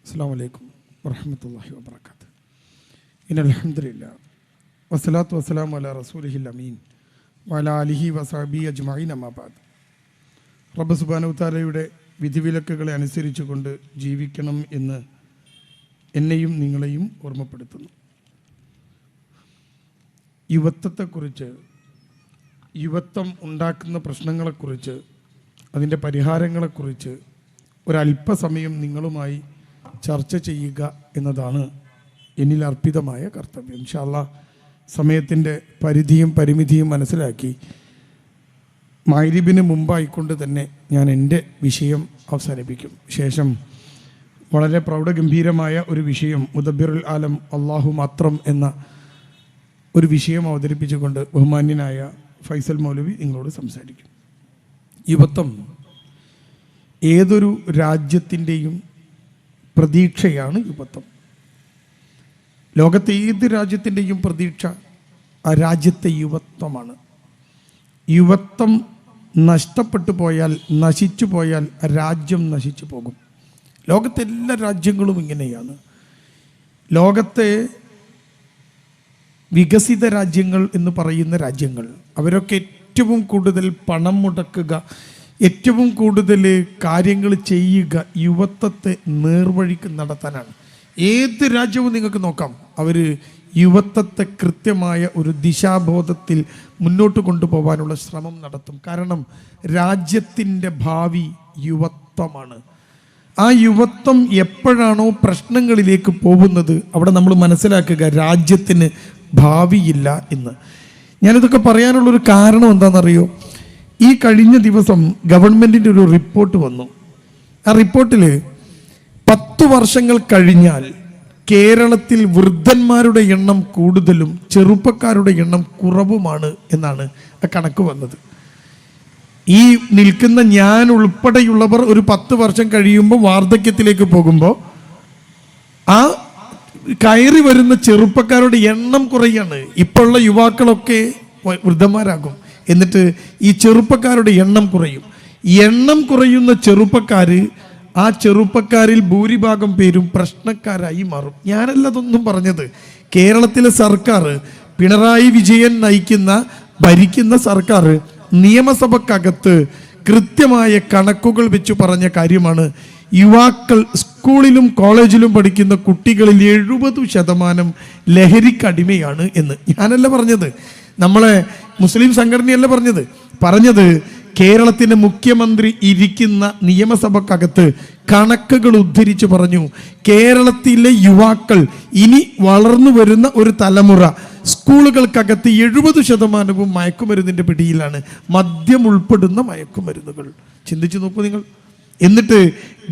അസ്സലാമു അലൈക്കും വറഹ്മത്തുള്ളാഹി വബറകാതുഹു. ഇന്നൽ ഹംദുലില്ലാഹ് വസ്സലാത്തു വസ്സലാമു അലാ റസൂലിഹിൽ അമീൻ വഅലാ ആലിഹി വസഹബിഹി അജ്മഈൻ അമ്മാ ബഅദ്. റബ്ബ് സുബ്ഹാനഹു വതആലയുടെ വിധിവിലക്കുകളെ അനുസരിച്ചുകൊണ്ട് ജീവിക്കണം എന്ന് എന്നെയും നിങ്ങളെയും ഓർമ്മപ്പെടുത്തുന്നു. യുവത്വത്തെക്കുറിച്ച്, യുവത്വം ഉണ്ടാക്കുന്ന പ്രശ്നങ്ങളെക്കുറിച്ച്, അതിൻ്റെ പരിഹാരങ്ങളെക്കുറിച്ച് ഒരല്പസമയം നിങ്ങളുമായി ചർച്ച ചെയ്യുക എന്നതാണ് എന്നിൽ അർപ്പിതമായ കർത്തവ്യം. ഇൻഷാ അല്ലാഹ് സമയത്തിൻ്റെ പരിധിയും പരിമിതിയും മനസ്സിലാക്കി മഗ്‌രിബിന് മുമ്പായിക്കൊണ്ട് തന്നെ ഞാൻ എൻ്റെ വിഷയം അവസാനിപ്പിക്കും. ശേഷം വളരെ പ്രൗഢഗംഭീരമായ ഒരു വിഷയം, മുദബ്ബിറുൽ ആലം അല്ലാഹു മാത്രം എന്ന ഒരു വിഷയം അവതരിപ്പിച്ചുകൊണ്ട് ബഹുമാന്യനായ ഫൈസൽ മൗലവി നിങ്ങളോട് സംസാരിക്കും. യുവത്വം ഏതൊരു രാജ്യത്തിൻ്റെയും പ്രതീക്ഷയാണ് യുവത്വം. ലോകത്തെ ഏത് രാജ്യത്തിൻ്റെയും പ്രതീക്ഷ ആ രാജ്യത്തെ യുവത്വമാണ്. യുവത്വം നഷ്ടപ്പെട്ടു പോയാൽ, നശിച്ചു പോയാൽ രാജ്യം നശിച്ചു പോകും. ലോകത്തെ എല്ലാ രാജ്യങ്ങളും ഇങ്ങനെയാണ്. ലോകത്തെ വികസിത രാജ്യങ്ങൾ എന്ന് പറയുന്ന രാജ്യങ്ങൾ, അവരൊക്കെ ഏറ്റവും കൂടുതൽ പണം മുടക്കുക, ഏറ്റവും കൂടുതൽ കാര്യങ്ങൾ ചെയ്യുക യുവത്വത്തെ നേർവഴിക്ക് നടത്താനാണ്. ഏത് രാജ്യവും നിങ്ങൾക്ക് നോക്കാം, അവർ യുവത്വത്തെ കൃത്യമായ ഒരു ദിശാബോധത്തിൽ മുന്നോട്ട് കൊണ്ടുപോകാനുള്ള ശ്രമം നടത്തും. കാരണം രാജ്യത്തിൻ്റെ ഭാവി യുവത്വമാണ്. ആ യുവത്വം എപ്പോഴാണോ പ്രശ്നങ്ങളിലേക്ക് പോകുന്നത്, അവിടെ നമ്മൾ മനസ്സിലാക്കുക രാജ്യത്തിന് ഭാവിയില്ല എന്ന്. ഞാനിതൊക്കെ പറയാനുള്ളൊരു കാരണം എന്താണെന്നറിയോ? ഈ കഴിഞ്ഞ ദിവസം ഗവൺമെൻറ്റിൻ്റെ ഒരു റിപ്പോർട്ട് വന്നു. ആ റിപ്പോർട്ടിൽ 10 വർഷങ്ങൾ കഴിഞ്ഞാൽ കേരളത്തിൽ വൃദ്ധന്മാരുടെ എണ്ണം കൂടുതലും ചെറുപ്പക്കാരുടെ എണ്ണം കുറവുമാണ് എന്നാണ് ആ കണക്ക് വന്നത്. ഈ നിൽക്കുന്ന ഞാൻ ഉൾപ്പെടെയുള്ളവർ ഒരു 10 വർഷം കഴിയുമ്പോൾ വാർദ്ധക്യത്തിലേക്ക് പോകുമ്പോൾ ആ കയറി വരുന്ന ചെറുപ്പക്കാരുടെ എണ്ണം കുറയാണ്. ഇപ്പോഴുള്ള യുവാക്കളൊക്കെ വൃദ്ധന്മാരാകും. എന്നിട്ട് ഈ ചെറുപ്പക്കാരുടെ എണ്ണം കുറയും. എണ്ണം കുറയുന്ന ചെറുപ്പക്കാർ, ആ ചെറുപ്പക്കാരിൽ ഭൂരിഭാഗം പേരും പ്രശ്നക്കാരായി മാറും. ഞാനല്ല അതൊന്നും പറഞ്ഞത്. കേരളത്തിലെ സർക്കാർ, പിണറായി വിജയൻ നയിക്കുന്ന ഭരിക്കുന്ന സർക്കാർ നിയമസഭക്കകത്ത് കൃത്യമായ കണക്കുകൾ വെച്ച് പറഞ്ഞ കാര്യമാണ്. യുവാക്കൾ സ്കൂളിലും കോളേജിലും പഠിക്കുന്ന കുട്ടികളിൽ 70% ലഹരിക്കടിമയാണ് എന്ന്. ഞാനല്ല പറഞ്ഞത്, നമ്മളെ മുസ്ലിം സംഘടനയല്ല പറഞ്ഞത് കേരളത്തിൻ്റെ മുഖ്യമന്ത്രി ഇരിക്കുന്ന നിയമസഭക്കകത്ത് കണക്കുകൾ ഉദ്ധരിച്ച് പറഞ്ഞു. കേരളത്തിലെ യുവാക്കൾ, ഇനി വളർന്നു വരുന്ന ഒരു തലമുറ, സ്കൂളുകൾക്കകത്ത് 70% മയക്കുമരുന്നിൻ്റെ പിടിയിലാണ്. മദ്യം ഉൾപ്പെടുന്ന മയക്കുമരുന്നുകൾ. ചിന്തിച്ചു നോക്കൂ നിങ്ങൾ. എന്നിട്ട്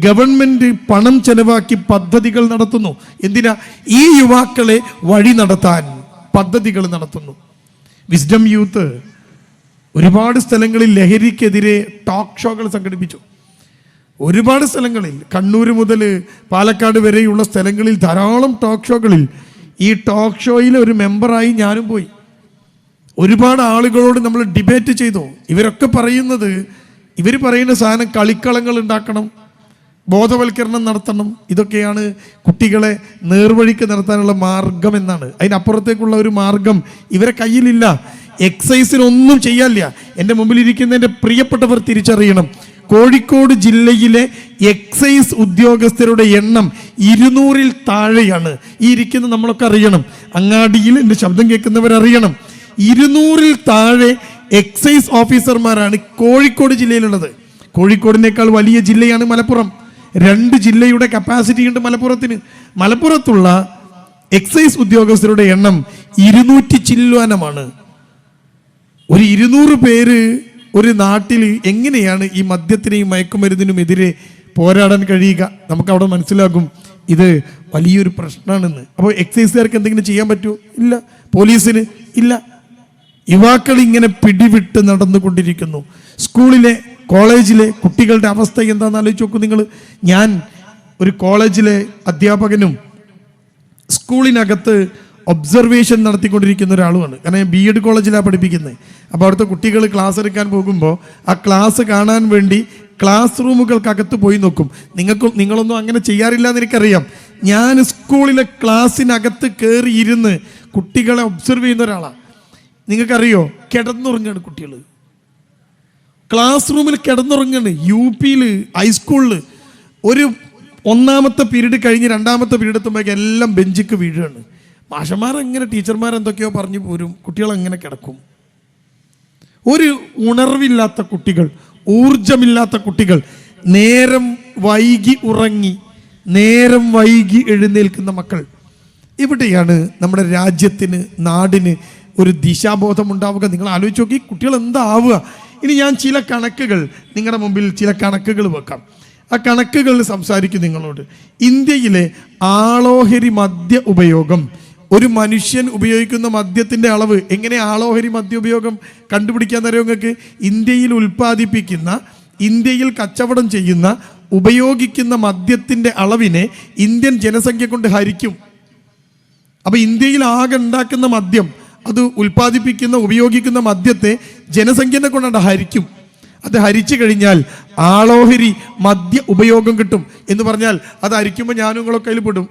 ഗവൺമെൻറ് പണം ചെലവാക്കി പദ്ധതികൾ നടത്തുന്നു. എന്തിനാ? ഈ യുവാക്കളെ വഴി നടത്താൻ പദ്ധതികൾ നടത്തുന്നു. വിസ്ഡം യൂത്ത് ഒരുപാട് സ്ഥലങ്ങളിൽ ലഹരിക്കെതിരെ ടോക്ക് ഷോകൾ സംഘടിപ്പിച്ചു. ഒരുപാട് സ്ഥലങ്ങളിൽ, കണ്ണൂർ മുതൽ പാലക്കാട് വരെയുള്ള സ്ഥലങ്ങളിൽ ധാരാളം ടോക്ക് ഷോകളിൽ, ഈ ടോക്ക് ഷോയിൽ ഒരു മെമ്പറായി ഞാനും പോയി. ഒരുപാട് ആളുകളോട് നമ്മൾ ഡിബേറ്റ് ചെയ്തു. ഇവരൊക്കെ പറയുന്നത്, ഇവർ പറയുന്ന സാധനം കളിക്കളങ്ങൾ ഉണ്ടാക്കണം, ബോധവൽക്കരണം നടത്തണം, ഇതൊക്കെയാണ് കുട്ടികളെ നേർവഴിക്ക് നടത്താനുള്ള മാർഗം എന്നാണ്. അതിനപ്പുറത്തേക്കുള്ള ഒരു മാർഗം ഇവരെ കയ്യിലില്ല. എക്സൈസിനൊന്നും ചെയ്യാനില്ല. എൻ്റെ മുമ്പിലിരിക്കുന്ന എൻ്റെ പ്രിയപ്പെട്ടവർ തിരിച്ചറിയണം, കോഴിക്കോട് ജില്ലയിലെ എക്സൈസ് ഉദ്യോഗസ്ഥരുടെ എണ്ണം 200-ൽ താഴെയാണ്. ഈ ഇരിക്കുന്ന നമ്മളൊക്കെ അറിയണം, അങ്ങാടിയിൽ എൻ്റെ ശബ്ദം കേൾക്കുന്നവരറിയണം, 200-ൽ താഴെ എക്സൈസ് ഓഫീസർമാരാണ് കോഴിക്കോട് ജില്ലയിലുള്ളത്. കോഴിക്കോടിനേക്കാൾ വലിയ ജില്ലയാണ് മലപ്പുറം. 2 ജില്ലയുടെ കപ്പാസിറ്റി ഉണ്ട് മലപ്പുറത്തിന്. മലപ്പുറത്തുള്ള എക്സൈസ് ഉദ്യോഗസ്ഥരുടെ എണ്ണം 200 ചില്ലുവാനമാണ്. ഒരു 200 പേര് ഒരു നാട്ടിൽ എങ്ങനെയാണ് ഈ മദ്യത്തിനെയും മയക്കുമരുന്നിനും എതിരെ പോരാടാൻ കഴിയുക? നമുക്കവിടെ മനസ്സിലാകും ഇത് വലിയൊരു പ്രശ്നമാണെന്ന്. അപ്പോൾ എക്സൈസുകാർക്ക് എന്തെങ്കിലും ചെയ്യാൻ പറ്റുമോ? ഇല്ല. പോലീസിന് ഇല്ല. യുവാക്കൾ ഇങ്ങനെ പിടിവിട്ട് നടന്നുകൊണ്ടിരിക്കുന്നു. സ്കൂളിലെ കോളേജിലെ കുട്ടികളുടെ അവസ്ഥ എന്താണെന്ന് ആലോചിച്ച് നോക്കൂ നിങ്ങൾ. ഞാൻ ഒരു കോളേജിലെ അധ്യാപകനും സ്കൂളിനകത്ത് ഒബ്സർവേഷൻ നടത്തിക്കൊണ്ടിരിക്കുന്ന ഒരാളുമാണ്. കാരണം ഞാൻ BEd കോളേജിലാണ് പഠിപ്പിക്കുന്നത്. അപ്പോൾ അവിടുത്തെ കുട്ടികൾ ക്ലാസ് എടുക്കാൻ പോകുമ്പോൾ ആ ക്ലാസ് കാണാൻ വേണ്ടി ക്ലാസ് റൂമുകൾക്കകത്ത് പോയി നോക്കും. നിങ്ങളൊന്നും അങ്ങനെ ചെയ്യാറില്ല എന്ന് എനിക്കറിയാം. ഞാൻ സ്കൂളിലെ ക്ലാസ്സിനകത്ത് കയറി ഇരുന്ന് കുട്ടികളെ ഒബ്സർവ് ചെയ്യുന്ന ഒരാളാണ്. നിങ്ങൾക്കറിയോ, കിടന്നുറങ്ങാണ് കുട്ടികൾ. ക്ലാസ് റൂമിൽ കിടന്നുറങ്ങാണ്. UP-യിൽ ഹൈസ്കൂളിൽ ഒരു ഒന്നാമത്തെ പീരീഡ് കഴിഞ്ഞ് രണ്ടാമത്തെ പീരീഡ് എത്തുമ്പോഴേക്കും എല്ലാം ബെഞ്ചിക്ക് വീഴുകയാണ്. മാഷന്മാരെങ്ങനെ ടീച്ചർമാരെന്തൊക്കെയോ പറഞ്ഞു പോരും, കുട്ടികളെങ്ങനെ കിടക്കും. ഒരു ഉണർവില്ലാത്ത കുട്ടികൾ, ഊർജമില്ലാത്ത കുട്ടികൾ, നേരം വൈകി ഉറങ്ങി നേരം വൈകി എഴുന്നേൽക്കുന്ന മക്കൾ. ഇവിടെയാണ് നമ്മുടെ രാജ്യത്തിന്, നാടിന് ഒരു ദിശാബോധം ഉണ്ടാവുക. നിങ്ങൾ ആലോചിച്ച് നോക്കി, കുട്ടികൾ എന്താവുക. ഇനി ഞാൻ ചില കണക്കുകൾ നിങ്ങളുടെ മുമ്പിൽ വെക്കാം. ആ കണക്കുകൾ സംസാരിക്കും നിങ്ങളോട്. ഇന്ത്യയിലെ ആളോഹരി മദ്യ ഉപയോഗം, ഒരു മനുഷ്യൻ ഉപയോഗിക്കുന്ന മദ്യത്തിൻ്റെ അളവ്, എങ്ങനെ ആളോഹരി മദ്യ ഉപയോഗം കണ്ടുപിടിക്കാൻ അറിയോ നിങ്ങൾക്ക്? ഇന്ത്യയിൽ ഉൽപ്പാദിപ്പിക്കുന്ന, ഇന്ത്യയിൽ കച്ചവടം ചെയ്യുന്ന, ഉപയോഗിക്കുന്ന മദ്യത്തിൻ്റെ അളവിനെ ഇന്ത്യൻ ജനസംഖ്യ കൊണ്ട് ഹരിക്കും. അപ്പോൾ ഇന്ത്യയിൽ ആകെ ഉണ്ടാക്കുന്ന മദ്യം, അത് ഉൽപ്പാദിപ്പിക്കുന്ന, ഉപയോഗിക്കുന്ന മദ്യത്തെ ജനസംഖ്യനെ കൊണ്ടാണ് ഹരിക്കും. അത് ഹരിച്ചു കഴിഞ്ഞാൽ ആളോഹരി മദ്യ ഉപയോഗം കിട്ടും. എന്ന് പറഞ്ഞാൽ അത് ഹരിക്കുമ്പോൾ ഞാനും നിങ്ങളൊക്കെ അതിൽ പെടും.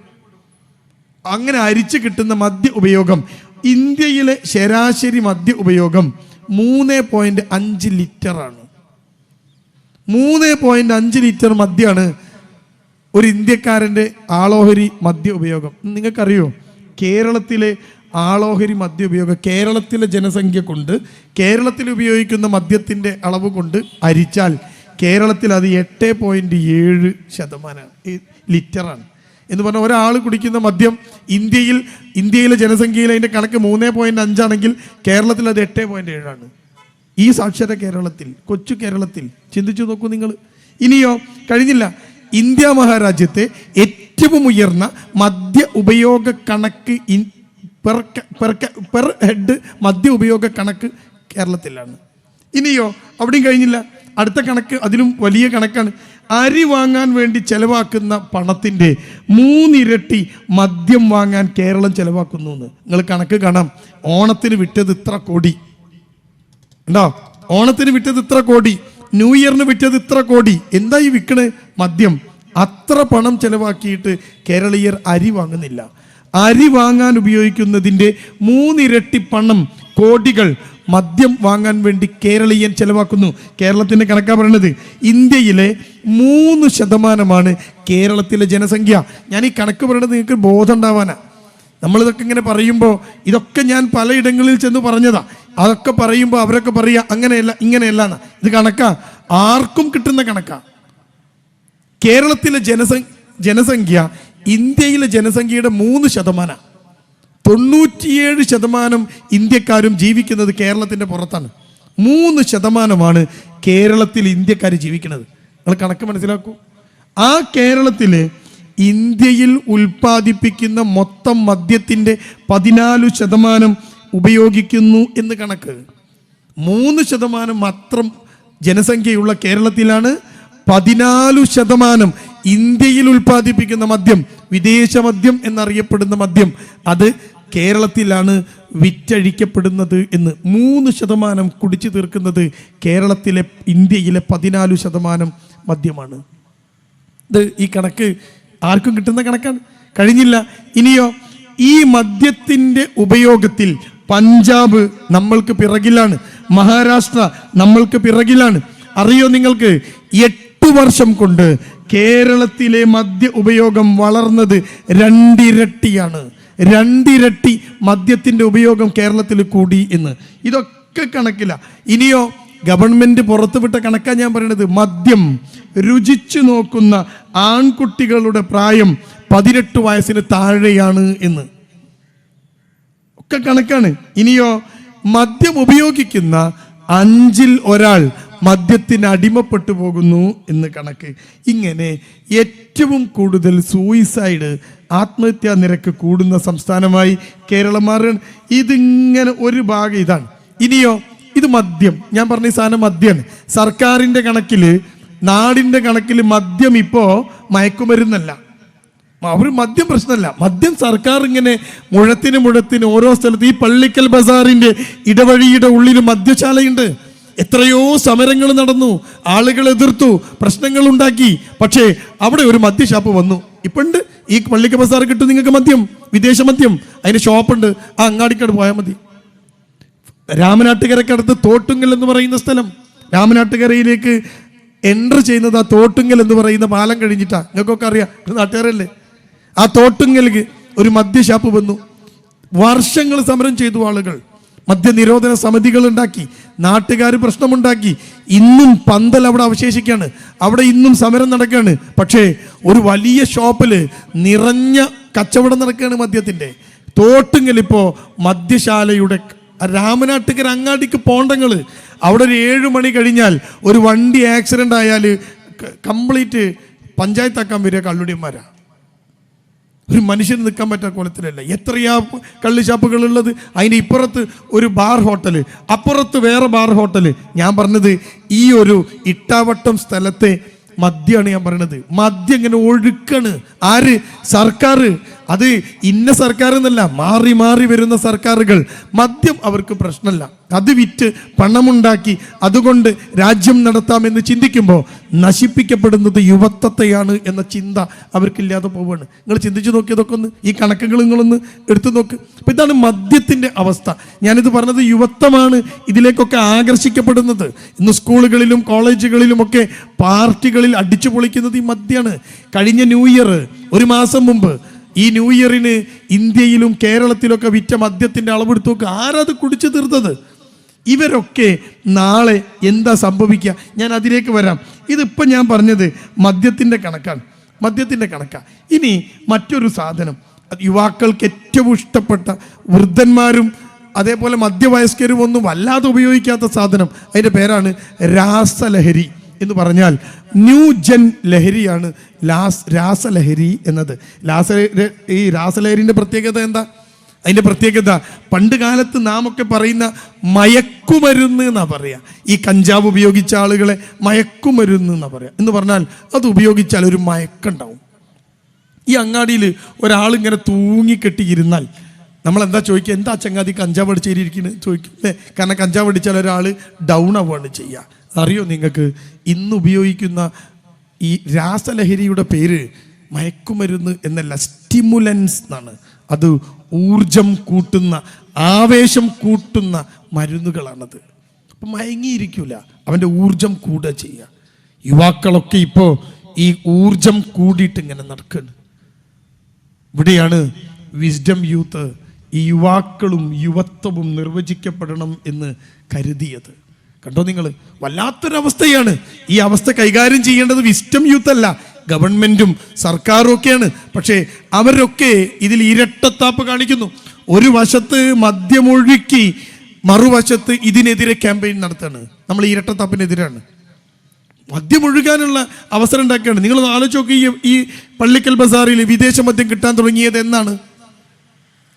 അങ്ങനെ അരിച്ച് കിട്ടുന്ന മദ്യ ഉപയോഗം, ഇന്ത്യയിലെ ശരാശരി മദ്യ ഉപയോഗം 3.5 ലിറ്ററാണ്. 3.5 ലിറ്റർ മദ്യമാണ് ഒരു ഇന്ത്യക്കാരൻ്റെ ആളോഹരി മദ്യ ഉപയോഗം. നിങ്ങൾക്കറിയോ, കേരളത്തിലെ ആളോഹരി മദ്യ ഉപയോഗം കേരളത്തിലെ ജനസംഖ്യ കൊണ്ട്, കേരളത്തിൽ ഉപയോഗിക്കുന്ന മദ്യത്തിൻ്റെ അളവ് കൊണ്ട് ഹരിച്ചാൽ കേരളത്തിൽ അത് 8.7% ലിറ്ററാണ്. എന്ന് പറഞ്ഞാൽ ഒരാൾ കുടിക്കുന്ന മദ്യം ഇന്ത്യയിലെ ജനസംഖ്യയിൽ അതിൻ്റെ കണക്ക് 3.5 ആണെങ്കിൽ കേരളത്തിൽ അത് 8.7 ആണ്. ഈ സാക്ഷര കേരളത്തിൽ, കൊച്ചു കേരളത്തിൽ ചിന്തിച്ചു നോക്കൂ നിങ്ങൾ. ഇനിയോ കഴിഞ്ഞില്ല, ഇന്ത്യ മഹാരാജ്യത്തെ ഏറ്റവും ഉയർന്ന മദ്യ ഉപയോഗ കണക്ക് പെർ ഹെഡ് മദ്യ ഉപയോഗ കണക്ക് കേരളത്തിലാണ്. ഇനിയോ അവിടെയും കഴിഞ്ഞില്ല, അടുത്ത കണക്ക് അതിലും വലിയ കണക്കാണ്. അരി വാങ്ങാൻ വേണ്ടി ചെലവാക്കുന്ന പണത്തിൻ്റെ 3 ഇരട്ടി മദ്യം വാങ്ങാൻ കേരളം ചെലവാക്കുന്നു എന്ന് നിങ്ങൾ കണക്ക് കാണാം. ഓണത്തിന് വിറ്റത് ഇത്ര കോടി ഉണ്ടോ? ഓണത്തിന് വിറ്റത് ഇത്ര കോടി, ന്യൂ ഇയറിന് വിറ്റത് ഇത്ര കോടി. എന്താ ഈ വിൽക്കണേ? മദ്യം. അത്ര പണം ചെലവാക്കിയിട്ട് കേരളീയർ അരി വാങ്ങുന്നില്ല. അരി വാങ്ങാൻ ഉപയോഗിക്കുന്നതിൻ്റെ 3 ഇരട്ടി പണം, കോടികൾ മദ്യം വാങ്ങാൻ വേണ്ടി കേരളീയൻ ചെലവാക്കുന്നു. കേരളത്തിൻ്റെ കണക്കാണ് പറയുന്നത്. ഇന്ത്യയിലെ 3% കേരളത്തിലെ ജനസംഖ്യ. ഞാൻ ഈ കണക്ക് പറയുന്നത് നിങ്ങൾക്ക് ബോധം ഉണ്ടാവാനാ. നമ്മളിതൊക്കെ ഇങ്ങനെ പറയുമ്പോൾ, ഇതൊക്കെ ഞാൻ പലയിടങ്ങളിൽ ചെന്ന് പറഞ്ഞതാ. അതൊക്കെ പറയുമ്പോൾ അവരൊക്കെ പറയുക അങ്ങനെയല്ല ഇങ്ങനെയല്ല എന്നാ. ഇത് കണക്കാ, ആർക്കും കിട്ടുന്ന കണക്കാ. കേരളത്തിലെ ജനസംഖ്യ ഇന്ത്യയിലെ ജനസംഖ്യയുടെ 3%. 97% ഇന്ത്യക്കാരും ജീവിക്കുന്നത് കേരളത്തിൻ്റെ പുറത്താണ്. 3% കേരളത്തിൽ ഇന്ത്യക്കാർ ജീവിക്കുന്നത്. നിങ്ങൾ കണക്ക് മനസ്സിലാക്കൂ. ആ കേരളത്തിൽ ഇന്ത്യയിൽ ഉൽപ്പാദിപ്പിക്കുന്ന മൊത്തം മദ്യത്തിൻ്റെ 14% ഉപയോഗിക്കുന്നു എന്ന് കണക്ക്. 3% മാത്രം ജനസംഖ്യയുള്ള കേരളത്തിലാണ് 14% ഇന്ത്യയിൽ ഉൽപ്പാദിപ്പിക്കുന്ന മദ്യം, വിദേശ മദ്യം എന്നറിയപ്പെടുന്ന മദ്യം, അത് കേരളത്തിലാണ് വിറ്റഴിക്കപ്പെടുന്നത് എന്ന്. 3% കുടിച്ചു തീർക്കുന്നത് കേരളത്തിലെ, ഇന്ത്യയിലെ 14% മദ്യമാണ്. ഇത് ഈ കണക്ക് ആർക്കും കിട്ടുന്ന കണക്കാണ്. കഴിഞ്ഞില്ല, ഇനിയോ ഈ മദ്യത്തിൻ്റെ ഉപയോഗത്തിൽ പഞ്ചാബ് നമ്മൾക്ക് പിറകിലാണ്, മഹാരാഷ്ട്ര നമ്മൾക്ക് പിറകിലാണ്. അറിയോ നിങ്ങൾക്ക്, 8 വർഷം കൊണ്ട് കേരളത്തിലെ മദ്യ ഉപയോഗം വളർന്നത് 2 ഇരട്ടിയാണ്. 2 ഇരട്ടി മദ്യത്തിൻ്റെ ഉപയോഗം കേരളത്തിൽ കൂടി എന്ന്. ഇതൊക്കെ കണക്കില്ല. ഇനിയോ ഗവൺമെൻറ് പുറത്തുവിട്ട കണക്കാണ് ഞാൻ പറയുന്നത്. മദ്യം രുചിച്ചു നോക്കുന്ന ആൺകുട്ടികളുടെ പ്രായം 18 വയസ്സിന് താഴെയാണ് എന്ന് ഒക്കെ കണക്കാണ്. ഇനിയോ മദ്യം ഉപയോഗിക്കുന്ന 5-ൽ ഒരാൾ മദ്യത്തിന് അടിമപ്പെട്ടു പോകുന്നു എന്ന് കണക്ക്. ഇങ്ങനെ ഏറ്റവും കൂടുതൽ സൂയിസൈഡ്, ആത്മഹത്യാ നിരക്ക് കൂടുന്ന സംസ്ഥാനമായി കേരളം മാറുകയാണ്. ഇതിങ്ങനെ ഒരു ഭാഗം ഇതാണ്. ഇനിയോ ഇത് മദ്യം, ഞാൻ പറഞ്ഞ ഈ സാധനം മദ്യമാണ്. സർക്കാരിൻ്റെ കണക്കിൽ, നാടിൻ്റെ കണക്കിൽ മദ്യം ഇപ്പോൾ മയക്കുമരുന്നല്ല. അവർ മദ്യം പ്രശ്നമല്ല. മദ്യം സർക്കാർ ഇങ്ങനെ മുഴത്തിന് ഓരോ സ്ഥലത്ത്, ഈ പള്ളിക്കൽ ബസാറിൻ്റെ ഇടവഴിയുടെ ഉള്ളിൽ മദ്യശാലയുണ്ട്. എത്രയോ സമരങ്ങൾ നടന്നു, ആളുകൾ എതിർത്തു, പ്രശ്നങ്ങൾ ഉണ്ടാക്കി. പക്ഷേ അവിടെ ഒരു മദ്യഷാപ്പ് വന്നു. ഇപ്പണ്ട് ഈ പള്ളിക്ക ബസാർ കിട്ടും നിങ്ങൾക്ക് മദ്യം, വിദേശ മദ്യം, അതിന് ഷോപ്പുണ്ട്. ആ അങ്ങാടിക്കട് പോയാൽ മതി. രാമനാട്ടുകരക്കടുത്ത് തോട്ടുങ്കൽ എന്ന് പറയുന്ന സ്ഥലം, രാമനാട്ടുകരയിലേക്ക് എൻട്രി ചെയ്യുന്നത് ആ തോട്ടുങ്കൽ എന്ന് പറയുന്ന പാലം കഴിഞ്ഞിട്ടാ. നിങ്ങൾക്കൊക്കെ അറിയാം, നാട്ടുകാരല്ലേ. ആ തോട്ടുങ്കലിക്ക് ഒരു മദ്യഷാപ്പ് വന്നു. വർഷങ്ങൾ സമരം ചെയ്തു ആളുകൾ, മദ്യനിരോധന സമിതികൾ ഉണ്ടാക്കി, നാട്ടുകാർ പ്രശ്നമുണ്ടാക്കി. ഇന്നും പന്തൽ അവിടെ അവശേഷിക്കുകയാണ്, അവിടെ ഇന്നും സമരം നടക്കുകയാണ്. പക്ഷേ ഒരു വലിയ ഷോപ്പിൽ നിറഞ്ഞ കച്ചവടം നടക്കുകയാണ് മദ്യത്തിൻ്റെ. തോട്ടുങ്കൽ ഇപ്പോൾ മദ്യശാലയുടെ, രാമനാട്ടുകര അങ്ങാടിക്ക് പോണ്ടങ്ങൾ അവിടെ ഒരു 7 മണി കഴിഞ്ഞാൽ ഒരു വണ്ടി ആക്സിഡൻ്റ് ആയാൽ കംപ്ലീറ്റ് പഞ്ചായത്താക്കാൻ വരിക കള്ളുടിയന്മാരാ. ഒരു മനുഷ്യന് നിൽക്കാൻ പറ്റാത്ത കോലത്തിലല്ല. എത്രയാ കള്ളുഷാപ്പുകളുള്ളത്. അതിന് ഇപ്പുറത്ത് ഒരു ബാർ ഹോട്ടൽ, അപ്പുറത്ത് വേറെ ബാർ ഹോട്ടൽ. ഞാൻ പറഞ്ഞത് ഈ ഒരു ഇട്ടാവട്ടം സ്ഥലത്തെ മദ്യമാണ് ഞാൻ പറയണത്. മദ്യം ഇങ്ങനെ ഒഴുക്കാണ്. ആര്? സർക്കാർ. അത് ഇന്ന സർക്കാർ എന്നല്ല, മാറി മാറി വരുന്ന സർക്കാരുകൾ. മദ്യം അവർക്ക് പ്രശ്നമല്ല, അത് വിറ്റ് പണമുണ്ടാക്കി അതുകൊണ്ട് രാജ്യം നടത്താമെന്ന് ചിന്തിക്കുമ്പോൾ നശിപ്പിക്കപ്പെടുന്നത് യുവത്വത്തെയാണ് എന്ന ചിന്ത അവർക്കില്ലാതെ പോവുകയാണ്. നിങ്ങൾ ചിന്തിച്ചു നോക്കിയതൊക്കെ ഒന്ന്, ഈ കണക്കുകൾ നിങ്ങളൊന്ന് എടുത്തു നോക്ക്. അപ്പം ഇതാണ് മദ്യത്തിൻ്റെ അവസ്ഥ. ഞാനിത് പറഞ്ഞത് യുവത്വമാണ് ഇതിലേക്കൊക്കെ ആകർഷിക്കപ്പെടുന്നത്. ഇന്ന് സ്കൂളുകളിലും കോളേജുകളിലുമൊക്കെ പാർട്ടികളിൽ അടിച്ചു പൊളിക്കുന്നത് ഈ മദ്യമാണ്. കഴിഞ്ഞ ന്യൂ ഇയർ, ഒരു മാസം മുമ്പ്, ഈ ന്യൂ ഇയറിന് ഇന്ത്യയിലും കേരളത്തിലൊക്കെ വിറ്റ മദ്യത്തിൻ്റെ അളവെടുത്ത് നോക്ക്. ആരത് കുടിച്ചു തീർത്തത്? ഇവരൊക്കെ നാളെ എന്താ സംഭവിക്കുക? ഞാൻ അതിലേക്ക് വരാം. ഇതിപ്പോൾ ഞാൻ പറഞ്ഞത് മദ്യത്തിൻ്റെ കണക്കാണ്, മദ്യത്തിൻ്റെ കണക്കാണ്. ഇനി മറ്റൊരു സാധനം, യുവാക്കൾക്ക് ഏറ്റവും ഇഷ്ടപ്പെട്ട, വൃദ്ധന്മാരും അതേപോലെ മധ്യവയസ്കരും ഒന്നും വല്ലാതെ ഉപയോഗിക്കാത്ത സാധനം, അതിൻ്റെ പേരാണ് രാസലഹരി എന്ന് പറഞ്ഞാൽ ന്യൂ ജെൻ ലഹരിയാണ് രാസലഹരി എന്നത്. ഈ രാസലഹരിൻ്റെ പ്രത്യേകത എന്താ? അതിൻ്റെ പ്രത്യേകത, പണ്ട് കാലത്ത് നാം ഒക്കെ പറയുന്ന മയക്കുമരുന്ന് എന്നാ പറയുക. ഈ കഞ്ചാവ് ഉപയോഗിച്ച ആളുകളെ മയക്കുമരുന്ന് എന്നാ പറയുക. എന്ന് പറഞ്ഞാൽ അത് ഉപയോഗിച്ചാൽ ഒരു മയക്കുണ്ടാവും. ഈ അങ്ങാടിയിൽ ഒരാളിങ്ങനെ തൂങ്ങിക്കെട്ടിയിരുന്നാൽ നമ്മളെന്താ ചോദിക്കുക? എന്താ ചങ്ങാതി കഞ്ചാവ് അടിച്ചേരിയിരിക്കുന്നത് ചോദിക്കും, അല്ലേ? കാരണം കഞ്ചാവ് അടിച്ചാൽ ഒരാൾ ഡൗൺ ആവുകയാണ് ചെയ്യുക. അറിയോ നിങ്ങൾക്ക്, ഇന്ന് ഉപയോഗിക്കുന്ന ഈ രാസലഹരിയുടെ പേര് മയക്കുമരുന്ന് എന്നല്ല, സ്റ്റിമുലൻസ് എന്നാണ്. അത് ഊർജം കൂട്ടുന്ന, ആവേശം കൂട്ടുന്ന മരുന്നുകളാണത്. അപ്പം മയങ്ങിയിരിക്കില്ല, അവൻ്റെ ഊർജം കൂടുക ചെയ്യുക. യുവാക്കളൊക്കെ ഇപ്പോൾ ഈ ഊർജം കൂടിയിട്ട് ഇങ്ങനെ നടക്കുകയാണ്. ഇവിടെയാണ് വിസ്ഡം യൂത്ത്, ഈ യുവാക്കളും യുവത്വവും നിർവചിക്കപ്പെടണം എന്ന് കരുതിയത്. കണ്ടോ നിങ്ങൾ, വല്ലാത്തൊരവസ്ഥയാണ്. ഈ അവസ്ഥ കൈകാര്യം ചെയ്യേണ്ടത് വിസ്ഡം യൂത്ത് അല്ല, ഗവൺമെൻറ്റും സർക്കാരും ഒക്കെയാണ്. പക്ഷേ അവരൊക്കെ ഇതിൽ ഇരട്ടത്താപ്പ് കാണിക്കുന്നു. ഒരു വശത്ത് മദ്യമൊഴുക്കി, മറുവശത്ത് ഇതിനെതിരെ ക്യാമ്പയിൻ നടത്തുകയാണ്. നമ്മൾ ഇരട്ടത്താപ്പിനെതിരാണ്. മദ്യമൊഴുകാനുള്ള അവസരം ഉണ്ടാക്കുകയാണ്. നിങ്ങളൊന്ന് ആലോചിച്ച് നോക്കി, ഈ പള്ളിക്കൽ ബസാറിൽ വിദേശ മദ്യം കിട്ടാൻ തുടങ്ങിയത് എന്നാണ്?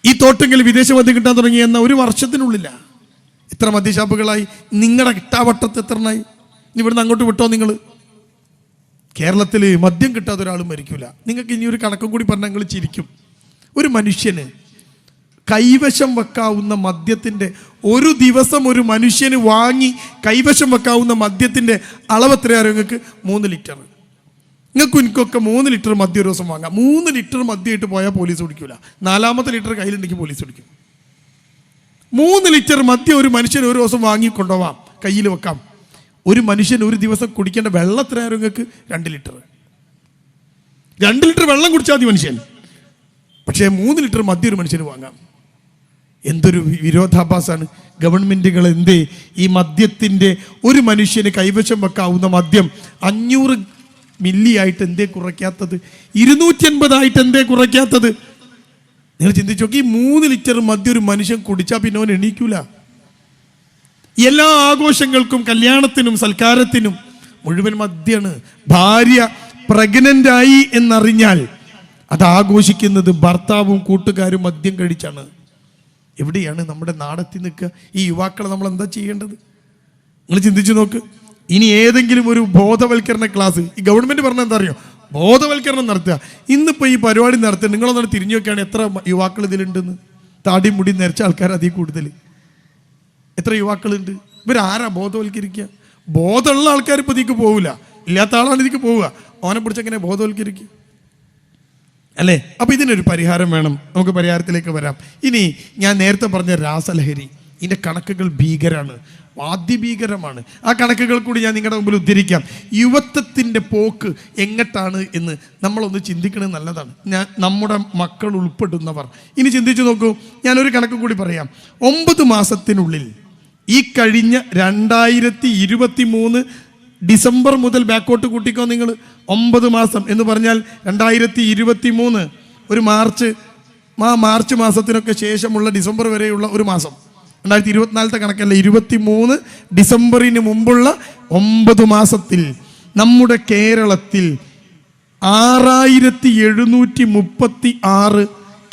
ഈ തോട്ടങ്ങളിൽ വിദേശ മദ്യം കിട്ടാൻ തുടങ്ങിയ എന്ന 1 വർഷത്തിനുള്ളിലാണ്. എത്ര മദ്യഷാപ്പുകളായി? നിങ്ങളുടെ കിട്ടാവട്ടത്ത് എത്രണ്ണായി? ഇവിടുന്ന് അങ്ങോട്ട് വിട്ടോ നിങ്ങൾ. കേരളത്തിൽ മദ്യം കിട്ടാതെ ഒരാളും മരിക്കില്ല. നിങ്ങൾക്ക് ഇനി ഒരു കണക്കും കൂടി പറഞ്ഞാൽ നിങ്ങൾ ചിരിക്കും. ഒരു മനുഷ്യന് കൈവശം വെക്കാവുന്ന മദ്യത്തിൻ്റെ, ഒരു ദിവസം ഒരു മനുഷ്യന് വാങ്ങി കൈവശം വെക്കാവുന്ന മദ്യത്തിൻ്റെ അളവ് എത്രയാണ് നിങ്ങൾക്ക്? 3 ലിറ്റർ. നിങ്ങൾക്ക് എനിക്കൊക്കെ 3 ലിറ്റർ മദ്യം ഒരു ദിവസം വാങ്ങാം. 3 ലിറ്റർ മദ്യമായിട്ട് പോയാൽ പോലീസ് പിടിക്കില്ല. 4ാമത്തെ ലിറ്റർ കയ്യിലുണ്ടെങ്കിൽ പോലീസ് പിടിക്കും. 3 ലിറ്റർ മദ്യം ഒരു മനുഷ്യൻ ഒരു ദിവസം വാങ്ങി കൊണ്ടുപോവാം, കയ്യിൽ വെക്കാം. ഒരു മനുഷ്യൻ ഒരു ദിവസം കുടിക്കേണ്ട വെള്ളം എത്രയാണ് നിങ്ങൾക്ക്? 2 ലിറ്റർ. 2 ലിറ്റർ വെള്ളം കുടിച്ചാൽ മതി മനുഷ്യൻ. പക്ഷേ 3 ലിറ്റർ മദ്യം ഒരു മനുഷ്യന് വാങ്ങാം. എന്തൊരു വിരോധാഭാസമാണ്. ഗവൺമെൻറ്റുകൾ എന്തേ ഈ മദ്യത്തിൻ്റെ, ഒരു മനുഷ്യന് കൈവശം വെക്കാവുന്ന മദ്യം 500 മില്ലി ആയിട്ട് എന്തേ കുറയ്ക്കാത്തത്? 250 ആയിട്ട് എന്തേ കുറയ്ക്കാത്തത്? നിങ്ങൾ ചിന്തിച്ചു നോക്കി. 3 ലിറ്റർ മദ്യം ഒരു മനുഷ്യൻ കുടിച്ചാൽ പിന്നെ അവൻ എണീക്കൂല. എല്ലാ ആഘോഷങ്ങൾക്കും, കല്യാണത്തിനും സൽക്കാരത്തിനും മുഴുവൻ മദ്യമാണ്. ഭാര്യ പ്രഗ്നൻ്റ് ആയി എന്നറിഞ്ഞാൽ അത് ആഘോഷിക്കുന്നത് ഭർത്താവും കൂട്ടുകാരും മദ്യം കഴിച്ചാണ്. എവിടെയാണ് നമ്മുടെ നാടെത്തി നിൽക്കുക? ഈ യുവാക്കളെ നമ്മൾ എന്താ ചെയ്യേണ്ടത്? നിങ്ങൾ ചിന്തിച്ചു നോക്ക്. ഇനി ഏതെങ്കിലും ഒരു ബോധവൽക്കരണ ക്ലാസ് ഈ ഗവൺമെൻറ് പറഞ്ഞാൽ എന്താ അറിയോ? ബോധവൽക്കരണം നടത്തുക. ഇന്നിപ്പോൾ ഈ പരിപാടി നടത്തുക, നിങ്ങളൊന്നും തിരിഞ്ഞു നോക്കുകയാണ് എത്ര യുവാക്കൾ ഇതിലുണ്ടെന്ന്. താടി മുടി നിറച്ച ആൾക്കാർ അതിൽ കൂടുതൽ. എത്ര യുവാക്കളുണ്ട്? ഇവരാരാ ബോധവൽക്കരിക്കുക? ബോധമുള്ള ആൾക്കാർ ഇപ്പോൾ ഇതിക്ക് പോവില്ല, ഇല്ലാത്ത ആളാണ് ഇതിക്ക് പോവുക. ഓനെ പിടിച്ച് എങ്ങനെ ബോധവൽക്കരിക്കുക അല്ലേ? അപ്പോൾ ഇതിനൊരു പരിഹാരം വേണം. നമുക്ക് പരിഹാരത്തിലേക്ക് വരാം. ഇനി ഞാൻ നേരത്തെ പറഞ്ഞ രാസലഹരി, ഇതിൻ്റെ കണക്കുകൾ ഭീകരമാണ്, അതിഭീകരമാണ്. ആ കണക്കുകൾ കൂടി ഞാൻ നിങ്ങളുടെ മുമ്പിൽ ഉദ്ധരിക്കാം. യുവത്വത്തിൻ്റെ പോക്ക് എങ്ങോട്ടാണ് എന്ന് നമ്മളൊന്ന് ചിന്തിക്കുന്നത് നല്ലതാണ്. നമ്മുടെ മക്കൾ ഉൾപ്പെടുന്നവർ ഇനി ചിന്തിച്ചു നോക്കൂ. ഞാനൊരു കണക്ക് കൂടി പറയാം. 9 മാസത്തിനുള്ളിൽ, ഈ കഴിഞ്ഞ 2023 ഡിസംബർ മുതൽ ബാക്കോട്ട് കൂട്ടിക്കോ നിങ്ങൾ. 9 മാസം എന്ന് പറഞ്ഞാൽ 2023 ഒരു മാർച്ച് മാസത്തിനൊക്കെ ശേഷമുള്ള ഡിസംബർ വരെയുള്ള ഒരു മാസം. 2024 കണക്കല്ല, 23 ഡിസംബറിന് മുമ്പുള്ള 9 മാസത്തിൽ നമ്മുടെ കേരളത്തിൽ 6736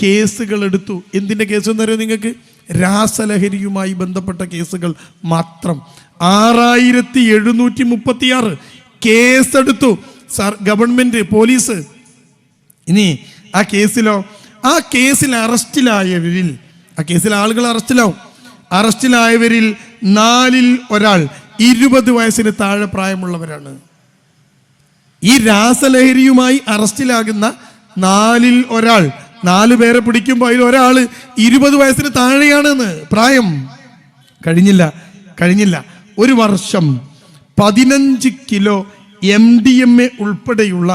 കേസുകൾ എടുത്തു. എന്തിൻ്റെ കേസ് എന്നറിയോ നിങ്ങൾക്ക്? രാസലഹരിയുമായി ബന്ധപ്പെട്ട കേസുകൾ മാത്രം 6736 കേസെടുത്തു ഗവൺമെന്റ്, പോലീസ്. ഇനി ആ കേസിലോ, ആ കേസിൽ അറസ്റ്റിലായവരിൽ, ആ കേസിൽ ആളുകൾ അറസ്റ്റിലായവരിൽ 4-ൽ ഒരാൾ 20 വയസ്സിന് താഴെ പ്രായമുള്ളവരാണ്. ഈ രാസലഹരിയുമായി അറസ്റ്റിലാകുന്ന 4-ൽ ഒരാൾ, 4 പേരെ പിടിക്കുമ്പോൾ അതിൽ ഒരാൾ 20 വയസ്സിന് താഴെയാണെന്ന് പ്രായം. കഴിഞ്ഞില്ല ഒരു വർഷം 15 കിലോ MDMA ഉൾപ്പെടെയുള്ള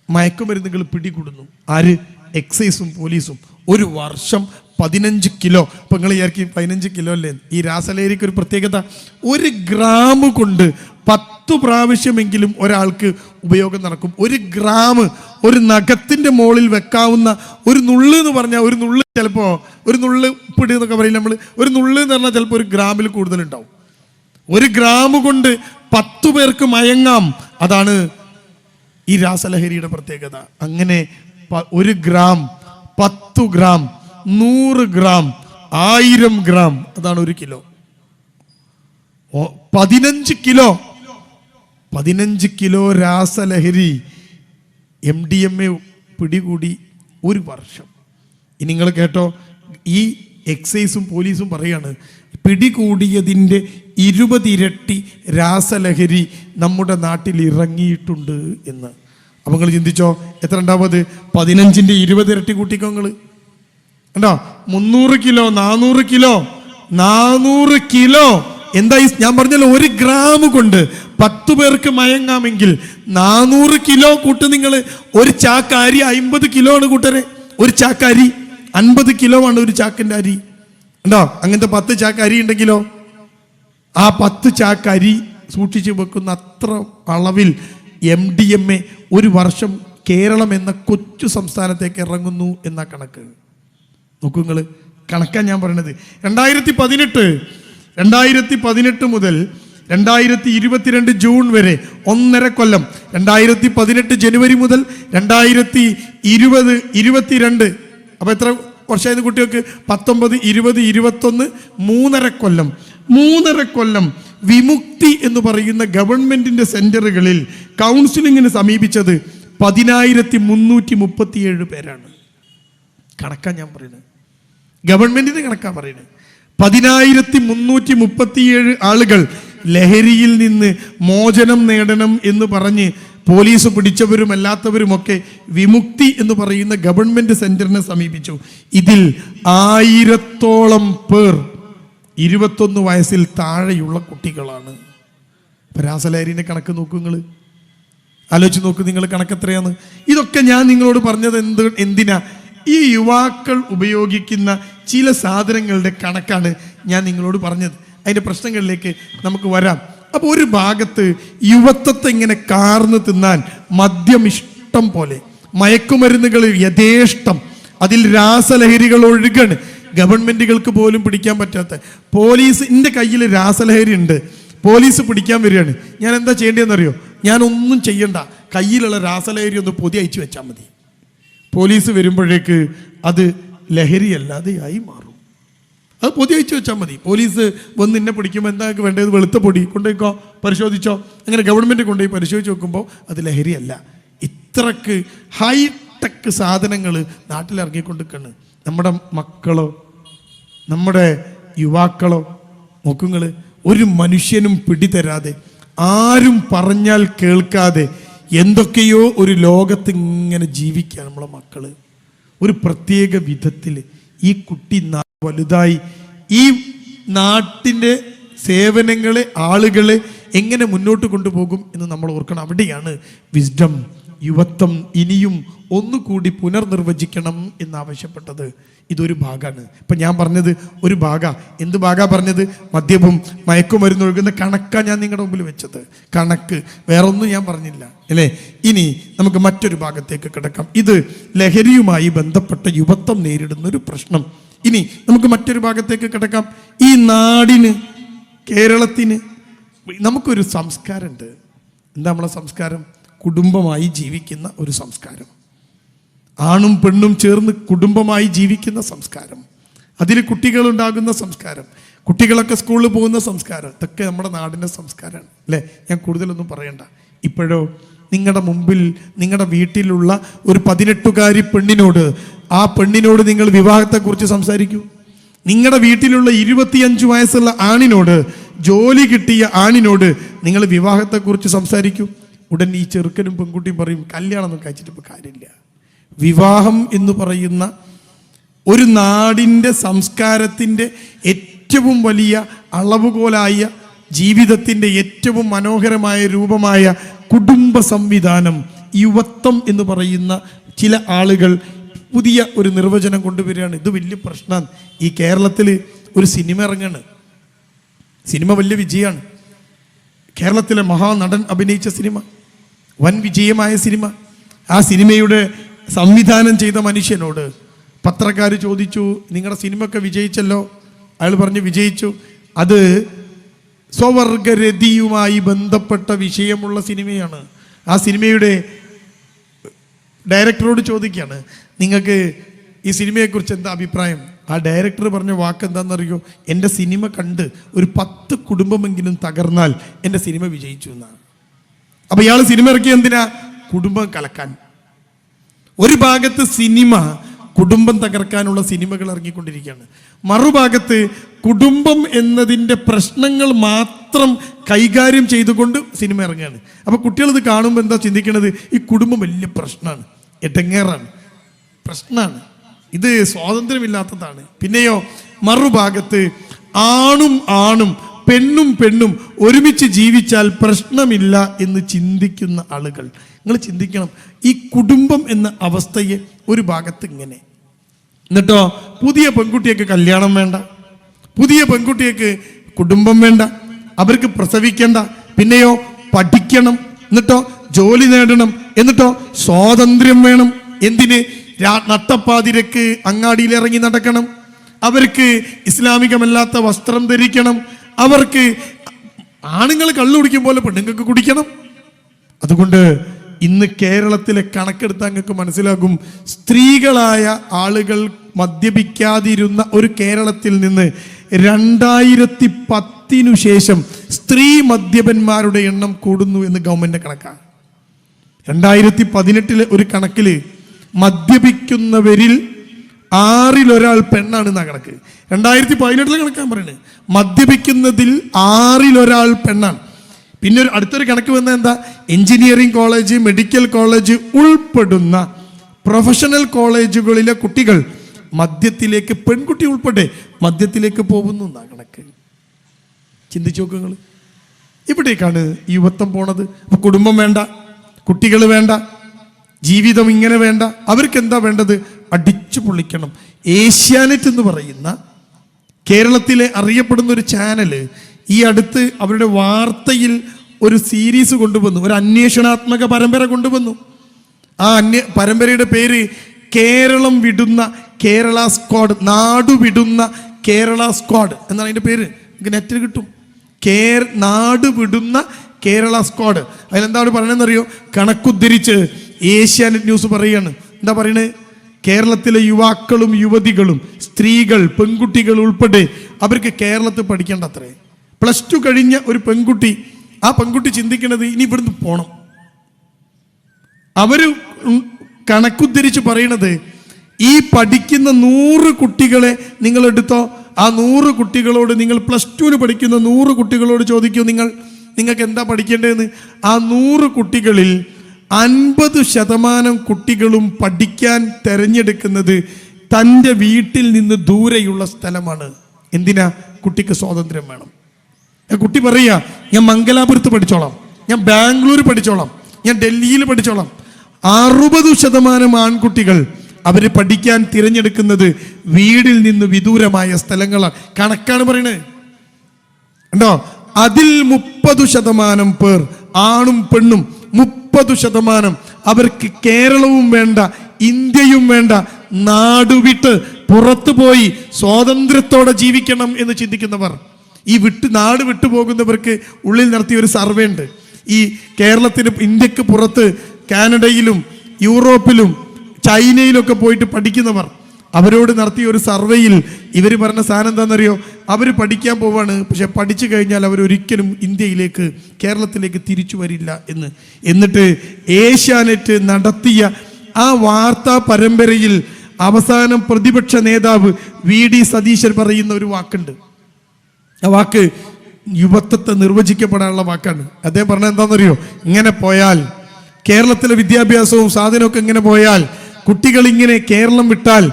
മയക്കുമരുന്നുകൾ പിടികൂടുന്നു. ആര്? എക്സൈസും പോലീസും. ഒരു വർഷം 15 കിലോ. ഇപ്പം നിങ്ങൾ വിചാരിക്കും 15 കിലോ അല്ലേ? ഈ രാസലഹരിക്ക് ഒരു പ്രത്യേകത, 1 ഗ്രാം കൊണ്ട് 10 പ്രാവശ്യമെങ്കിലും ഒരാൾക്ക് ഉപയോഗം നടക്കും. 1 ഗ്രാം ഒരു നഖത്തിൻ്റെ മുകളിൽ വെക്കാവുന്ന ഒരു നുള്ള് എന്ന് പറഞ്ഞാൽ, ഒരു നുള്ള് ചിലപ്പോൾ ഒരു നുള്ള് പിടി എന്നൊക്കെ പറയില്ല നമ്മൾ, ഒരു നുള്ള് എന്ന് പറഞ്ഞാൽ ചിലപ്പോൾ 1 ഗ്രാമിൽ കൂടുതലുണ്ടാവും. 1 ഗ്രാം കൊണ്ട് 10 പേർക്ക് മയങ്ങാം. അതാണ് ഈ രാസലഹരിയുടെ പ്രത്യേകത. അങ്ങനെ 1 ഗ്രാം, 10 ഗ്രാം, 100 ഗ്രാം, 1000 ഗ്രാം, അതാണ് 1 കിലോ. 15 കിലോ രാസലഹരി MDMA പിടികൂടി ഒരു വർഷം. ഇനി നിങ്ങൾ കേട്ടോ, ഈ എക്സൈസും പോലീസും പറയാണ് പിടികൂടിയതിൻ്റെ 20 ഇരട്ടി രാസലഹരി നമ്മുടെ നാട്ടിൽ ഇറങ്ങിയിട്ടുണ്ട് എന്ന്. അപ്പം നിങ്ങൾ ചിന്തിച്ചോ, എത്ര ഉണ്ടാവും? 15ൻ്റെ 20 ഇരട്ടി കൂട്ടിക്കോ നിങ്ങൾ. കണ്ടോ? 300 കിലോ, 400 കിലോ. എന്താ ഞാൻ പറഞ്ഞല്ലോ, 1 ഗ്രാം കൊണ്ട് 10 പേർക്ക് മയങ്ങാമെങ്കിൽ 400 കിലോ കൂട്ട് നിങ്ങൾ. ഒരു ചാക്ക് അരി 50 കിലോ ആണ് കൂട്ടരെ. ഒരു ചാക്ക് അരി 50 കിലോ ആണ് ഒരു ചാക്കിൻ്റെ അരി. ഉണ്ടോ? അങ്ങനത്തെ 10 ചാക്ക് അരി ഉണ്ടെങ്കിലോ, ആ 10 ചാക്ക് അരി സൂക്ഷിച്ചു വെക്കുന്ന അത്ര അളവിൽ MDMA ഒരു വർഷം കേരളം എന്ന കൊച്ചു സംസ്ഥാനത്തേക്ക് ഇറങ്ങുന്നു എന്ന കണക്ക്. നോക്കൂ നിങ്ങൾ, കണക്കാൻ ഞാൻ പറയണത്. 2018 മുതൽ 2022 ജൂൺ വരെ 1.5 കൊല്ലം. 2018 ജനുവരി മുതൽ 2022, അപ്പോൾ എത്ര വർഷമായിരുന്നു കുട്ടികൾക്ക്? 19, 20, 21, 3.5 കൊല്ലം വിമുക്തി എന്ന് പറയുന്ന ഗവൺമെന്റിന്റെ സെന്ററുകളിൽ കൗൺസിലിങ്ങിന് സമീപിച്ചത് 10,337 പേരാണ്. കണക്കാ ഞാൻ പറയുന്നത്, ഗവൺമെന്റിന്റെ കണക്കാ പറയുന്നത്. 10,337 ആളുകൾ ലഹരിയിൽ നിന്ന് മോചനം നേടണം എന്ന് പറഞ്ഞ് പോലീസ് പിടിച്ചവരും അല്ലാത്തവരുമൊക്കെ വിമുക്തി എന്ന് പറയുന്ന ഗവൺമെന്റ് സെന്ററിനെ സമീപിച്ചു. ഇതിൽ 1000-ഓളം പേർ 21 വയസ്സിൽ താഴെയുള്ള കുട്ടികളാണ്. രാസലഹരിന്റെ കണക്ക് നോക്കൂ നിങ്ങൾ, ആലോചിച്ച് നോക്കൂ നിങ്ങൾ, കണക്ക് എത്രയാണ്? ഇതൊക്കെ ഞാൻ നിങ്ങളോട് പറഞ്ഞത് എന്തിനാ? ഈ യുവാക്കൾ ഉപയോഗിക്കുന്ന ചില സാധനങ്ങളുടെ കണക്കാണ് ഞാൻ നിങ്ങളോട് പറഞ്ഞത്. അതിൻ്റെ പ്രശ്നങ്ങളിലേക്ക് നമുക്ക് വരാം. അപ്പോൾ ഒരു ഭാഗത്ത് യുവത്വത്തെ ഇങ്ങനെ കാർന്ന് തിന്നാൻ മദ്യം ഇഷ്ടം പോലെ, മയക്കുമരുന്നുകൾ യഥേഷ്ടം, അതിൽ രാസലഹരികൾ ഒഴുകാണ്. ഗവൺമെന്റുകൾക്ക് പോലും പിടിക്കാൻ പറ്റാത്ത, പോലീസിൻ്റെ കയ്യിൽ രാസലഹരി ഉണ്ട്, പോലീസ് പിടിക്കാൻ വരികയാണ്. ഞാൻ എന്താ ചെയ്യേണ്ടതെന്നറിയോ? ഞാനൊന്നും ചെയ്യണ്ട, കയ്യിലുള്ള രാസലഹരി ഒന്ന് പൊതി അയച്ചു വെച്ചാൽ മതി. പോലീസ് വരുമ്പോഴേക്ക് അത് ലഹരിയല്ലാതെയായി മാറും. അത് പൊതി അയച്ചു വെച്ചാൽ മതി. പോലീസ് വന്ന് എന്നെ പിടിക്കുമ്പോൾ എന്താ വേണ്ടത്? വെളുത്ത പൊടി കൊണ്ടുപോയിക്കോ, പരിശോധിച്ചോ. അങ്ങനെ ഗവൺമെൻറ് കൊണ്ടുപോയി പരിശോധിച്ച് നോക്കുമ്പോൾ അത് ലഹരിയല്ല. ഇത്രക്ക് ഹൈടെക് സാധനങ്ങൾ നാട്ടിലിറങ്ങിക്കൊണ്ടിരിക്കുകയാണ്. നമ്മുടെ മക്കളോ നമ്മുടെ യുവാക്കളോ നോക്കുങ്ങൾ, ഒരു മനുഷ്യനും പിടിതരാതെ, ആരും പറഞ്ഞാൽ കേൾക്കാതെ എന്തൊക്കെയോ ഒരു ലോകത്ത് ഇങ്ങനെ ജീവിക്കുക നമ്മളെ മക്കള്. ഒരു പ്രത്യേക വിധത്തിൽ ഈ കുട്ടി വലുതായി ഈ നാട്ടിൻ്റെ സേവനങ്ങളെ, ആളുകളെ എങ്ങനെ മുന്നോട്ട് കൊണ്ടുപോകും എന്ന് നമ്മൾ ഓർക്കണം. അവിടെയാണ് വിസ്ഡം, യുവത്വം ഇനിയും ഒന്നുകൂടി പുനർനിർവചിക്കണം എന്നാവശ്യപ്പെട്ടത്. ഇതൊരു ഭാഗമാണ്. ഇപ്പം ഞാൻ പറഞ്ഞത് ഒരു എന്ത് പറഞ്ഞത്? മദ്യപം മയക്കുമരുന്ന് ഒഴുകുന്ന കണക്കാണ് ഞാൻ നിങ്ങളുടെ മുമ്പിൽ വെച്ചത്. കണക്ക്, വേറെ ഒന്നും ഞാൻ പറഞ്ഞില്ല അല്ലേ. ഇനി നമുക്ക് മറ്റൊരു ഭാഗത്തേക്ക് കിടക്കാം. ഇത് ലഹരിയുമായി ബന്ധപ്പെട്ട യുവത്വം നേരിടുന്ന ഒരു പ്രശ്നം. ഇനി നമുക്ക് മറ്റൊരു ഭാഗത്തേക്ക് കിടക്കാം. ഈ നാടിന്, കേരളത്തിന് നമുക്കൊരു സംസ്കാരമുണ്ട്. എന്താ നമ്മളെ സംസ്കാരം? കുടുംബമായി ജീവിക്കുന്ന ഒരു സംസ്കാരം. ആണും പെണ്ണും ചേർന്ന് കുടുംബമായി ജീവിക്കുന്ന സംസ്കാരം. അതിൽ കുട്ടികളുണ്ടാകുന്ന സംസ്കാരം, കുട്ടികളൊക്കെ സ്കൂളിൽ പോകുന്ന സംസ്കാരം. ഇതൊക്കെ നമ്മുടെ നാടിൻ്റെ സംസ്കാരമാണ് അല്ലേ. ഞാൻ കൂടുതലൊന്നും പറയണ്ട. ഇപ്പോഴോ നിങ്ങളുടെ മുമ്പിൽ നിങ്ങളുടെ വീട്ടിലുള്ള ഒരു 18കാരി പെണ്ണിനോട്, ആ പെണ്ണിനോട് നിങ്ങൾ വിവാഹത്തെക്കുറിച്ച് സംസാരിക്കൂ. നിങ്ങളുടെ വീട്ടിലുള്ള 25 വയസ്സുള്ള ആണിനോട്, ജോലി കിട്ടിയ ആണിനോട് നിങ്ങൾ വിവാഹത്തെക്കുറിച്ച് സംസാരിക്കൂ. ഉടൻ ഈ ചെറുക്കനും പെൺകുട്ടിയും പറയും, കല്യാണമൊന്നും കഴിച്ചിട്ട് ഇപ്പോൾ കാര്യമില്ല. വിവാഹം എന്ന് പറയുന്ന ഒരു നാടിൻ്റെ സംസ്കാരത്തിൻ്റെ ഏറ്റവും വലിയ അളവുകോലായ, ജീവിതത്തിൻ്റെ ഏറ്റവും മനോഹരമായ രൂപമായ കുടുംബ സംവിധാനം, യുവത്വം എന്ന് പറയുന്ന ചില ആളുകൾ പുതിയ ഒരു നിർവചനം കൊണ്ടുവരികയാണ്. ഇത് വലിയ പ്രശ്നമാണ്. ഈ കേരളത്തിൽ ഒരു സിനിമ ഇറങ്ങാണ്. സിനിമ വലിയ വിജയമാണ്. കേരളത്തിലെ മഹാനടൻ അഭിനയിച്ച സിനിമ, വൻ വിജയമായ സിനിമ. ആ സിനിമയുടെ സംവിധാനം ചെയ്ത മനുഷ്യനോട് പത്രക്കാർ ചോദിച്ചു, നിങ്ങളുടെ സിനിമ ഒക്കെ വിജയിച്ചല്ലോ. അയാൾ പറഞ്ഞു, വിജയിച്ചു. അത് സ്വവർഗരതിയുമായി ബന്ധപ്പെട്ട വിഷയമുള്ള സിനിമയാണ്. ആ സിനിമയുടെ ഡയറക്ടറോട് ചോദിക്കുകയാണ്, നിങ്ങൾക്ക് ഈ സിനിമയെക്കുറിച്ച് എന്താ അഭിപ്രായം? ആ ഡയറക്ടർ പറഞ്ഞ വാക്ക് എന്താണെന്നറിയോ? എൻ്റെ സിനിമ കണ്ട് ഒരു 10 കുടുംബമെങ്കിലും തകർന്നാൽ എൻ്റെ സിനിമ വിജയിച്ചു എന്നാണ്. അപ്പം ഇയാൾ സിനിമ ഇറക്കി എന്തിനാ? കുടുംബം കലക്കാൻ. ഒരു ഭാഗത്ത് സിനിമ കുടുംബം തകർക്കാനുള്ള സിനിമകൾ ഇറങ്ങിക്കൊണ്ടിരിക്കുകയാണ്, മറുഭാഗത്ത് കുടുംബം എന്നതിൻ്റെ പ്രശ്നങ്ങൾ മാത്രം കൈകാര്യം ചെയ്തുകൊണ്ട് സിനിമ ഇറങ്ങുകയാണ്. അപ്പോൾ കുട്ടികൾ ഇത് കാണുമ്പോൾ എന്താ ചിന്തിക്കണത്? ഈ കുടുംബം വലിയ പ്രശ്നമാണ്, എടങ്ങേറാണ്, പ്രശ്നമാണ്, ഇത് സ്വാതന്ത്ര്യമില്ലാത്തതാണ്. പിന്നെയോ മറുഭാഗത്ത് ആണും പെണ്ണും ഒരുമിച്ച് ജീവിച്ചാൽ പ്രശ്നമില്ല എന്ന് ചിന്തിക്കുന്ന ആളുകൾ. നിങ്ങൾ ചിന്തിക്കണം, ഈ കുടുംബം എന്ന അവസ്ഥയെ ഒരു ഭാഗത്ത് ഇങ്ങനെ. എന്നിട്ടോ പുതിയ പെൺകുട്ടിയൊക്കെ കല്യാണം വേണ്ട, പുതിയ പെൺകുട്ടിയൊക്കെ കുടുംബം വേണ്ട, അവർക്ക് പ്രസവിക്കേണ്ട, പിന്നെയോ പഠിക്കണം, എന്നിട്ടോ ജോലി നേടണം, എന്നിട്ടോ സ്വാതന്ത്ര്യം വേണം. എന്തിന്? നട്ടപ്പാതിരക്ക് അങ്ങാടിയിൽ ഇറങ്ങി നടക്കണം, അവർക്ക് ഇസ്ലാമികമല്ലാത്ത വസ്ത്രം ധരിക്കണം, അവർക്ക് ആണുങ്ങൾ കള്ളു കുടിക്കും പോലെ പെണ്ണുങ്ങൾക്ക് കുടിക്കണം. അതുകൊണ്ട് ഇന്ന് കേരളത്തിലെ കണക്കെടുത്താൽ നിങ്ങൾക്ക് മനസ്സിലാകും, സ്ത്രീകളായ ആളുകൾ മദ്യപിക്കാതിരുന്ന ഒരു കേരളത്തിൽ നിന്ന് 2010 ശേഷം സ്ത്രീ മദ്യപന്മാരുടെ എണ്ണം കൂടുന്നു എന്ന് ഗവൺമെന്റ് കണക്കാണ്. 2018 ഒരു കണക്കിൽ മദ്യപിക്കുന്നവരിൽ 6 പെണ്ണാണ് എന്നാ കണക്ക്. 2018 കണക്കാൻ പറയുന്നത് മദ്യപിക്കുന്നതിൽ 6 പെണ്ണാണ്. പിന്നെ അടുത്തൊരു കണക്ക് വന്ന എന്താ? എഞ്ചിനീയറിംഗ് കോളേജ്, മെഡിക്കൽ കോളേജ് ഉൾപ്പെടുന്ന പ്രൊഫഷണൽ കോളേജുകളിലെ കുട്ടികൾ മദ്യത്തിലേക്ക്, പെൺകുട്ടി ഉൾപ്പെടെ മദ്യത്തിലേക്ക് പോകുന്നു എന്നാ കണക്ക്. ചിന്തിച്ചു നോക്കുക നിങ്ങൾ. ഇവിടേക്കാണ് യുവത്വം പോണത്. അപ്പൊ കുടുംബം വേണ്ട, കുട്ടികൾ വേണ്ട, ജീവിതം ഇങ്ങനെ വേണ്ട. അവർക്ക് എന്താ വേണ്ടത്? അടിച്ചു പൊളിക്കണം. ഏഷ്യാനെറ്റ് എന്ന് പറയുന്ന കേരളത്തിലെ അറിയപ്പെടുന്ന ഒരു ചാനല് ഈ അടുത്ത് അവരുടെ വാർത്തയിൽ ഒരു സീരീസ് കൊണ്ടുവന്നു, ഒരു അന്വേഷണാത്മക പരമ്പര കൊണ്ടുവന്നു. ആ പരമ്പരയുടെ പേര് കേരളം വിടുന്ന കേരള സ്ക്വാഡ്, നാടു വിടുന്ന കേരള സ്ക്വാഡ് എന്നാണ് അതിൻ്റെ പേര്. നിങ്ങൾക്ക് നെറ്റിൽ കിട്ടും. നാട് വിടുന്ന കേരള സ്ക്വാഡ്. അതിലെന്താണ് പറയണെന്നറിയോ? കണക്കുദ്ധരിച്ച് ഏഷ്യാനെറ്റ് ന്യൂസ് പറയുകയാണ്. എന്താ പറയണത്? കേരളത്തിലെ യുവാക്കളും യുവതികളും, സ്ത്രീകൾ, പെൺകുട്ടികൾ ഉൾപ്പെടെ അവർക്ക് കേരളത്തിൽ പഠിക്കേണ്ട അത്രേ. +2 കഴിഞ്ഞ ഒരു പെൺകുട്ടി, ആ പെൺകുട്ടി ചിന്തിക്കുന്നത് ഇനി ഇവിടുന്ന് പോണം. അവര് കണക്കുദ്ധരിച്ച് പറയണത്, ഈ പഠിക്കുന്ന 100 കുട്ടികളെ നിങ്ങൾ എടുത്തോ, ആ 100 കുട്ടികളോട്, നിങ്ങൾ +2 പഠിക്കുന്ന 100 കുട്ടികളോട് ചോദിക്കൂ, നിങ്ങൾക്ക് എന്താ പഠിക്കേണ്ടതെന്ന്. ആ 100 കുട്ടികളിൽ 50% കുട്ടികളും പഠിക്കാൻ തിരഞ്ഞെടുക്കുന്നത് തൻ്റെ വീട്ടിൽ നിന്ന് ദൂരെയുള്ള സ്ഥലമാണ്. എന്തിനാ? കുട്ടിക്ക് സ്വാതന്ത്ര്യം വേണം. കുട്ടി പറയുക, ഞാൻ മംഗലാപുരത്ത് പഠിച്ചോളാം, ഞാൻ ബാംഗ്ലൂർ പഠിച്ചോളാം, ഞാൻ ഡൽഹിയിൽ പഠിച്ചോളാം. 60% ആൺകുട്ടികൾ അവർ പഠിക്കാൻ തിരഞ്ഞെടുക്കുന്നത് വീടിൽ നിന്ന് വിദൂരമായ സ്ഥലങ്ങളാണ്. കണക്കാണ് പറയണത് ഉണ്ടോ? അതിൽ 30% പേർ, ആണും പെണ്ണും 30% അവർക്ക് കേരളവും വേണ്ട, ഇന്ത്യയും വേണ്ട, നാടുവിട്ട് പുറത്തു പോയി സ്വാതന്ത്ര്യത്തോടെ ജീവിക്കണം എന്ന് ചിന്തിക്കുന്നവർ. ഈ നാട് വിട്ടു പോകുന്നവർക്ക് ഉള്ളിൽ നടത്തിയ ഒരു സർവേ ഉണ്ട്. ഈ കേരളത്തിന് ഇന്ത്യക്ക് പുറത്ത് കാനഡയിലും യൂറോപ്പിലും ചൈനയിലൊക്കെ പോയിട്ട് പഠിക്കുന്നവർ, അവരോട് നടത്തിയ ഒരു സർവേയിൽ ഇവർ പറഞ്ഞ സാധനം എന്താണെന്നറിയോ? അവർ പഠിക്കാൻ പോവാണ്, പക്ഷെ പഠിച്ചു കഴിഞ്ഞാൽ അവരൊരിക്കലും ഇന്ത്യയിലേക്ക്, കേരളത്തിലേക്ക് തിരിച്ചു വരില്ല എന്ന്. എന്നിട്ട് ഏഷ്യാനെറ്റ് നടത്തിയ ആ വാർത്താ പരമ്പരയിൽ അവസാനം പ്രതിപക്ഷ നേതാവ് VD സതീശൻ പറയുന്ന ഒരു വാക്കുണ്ട്. ആ വാക്ക് യുവത്വത്തെ നിർവചിക്കപ്പെടാനുള്ള വാക്കാണ്. അദ്ദേഹം പറഞ്ഞത് എന്താണെന്നറിയോ? ഇങ്ങനെ പോയാൽ, കേരളത്തിലെ വിദ്യാഭ്യാസവും സാധനമൊക്കെ ഇങ്ങനെ പോയാൽ, കുട്ടികൾ ഇങ്ങനെ കേരളം വിട്ടാൽ,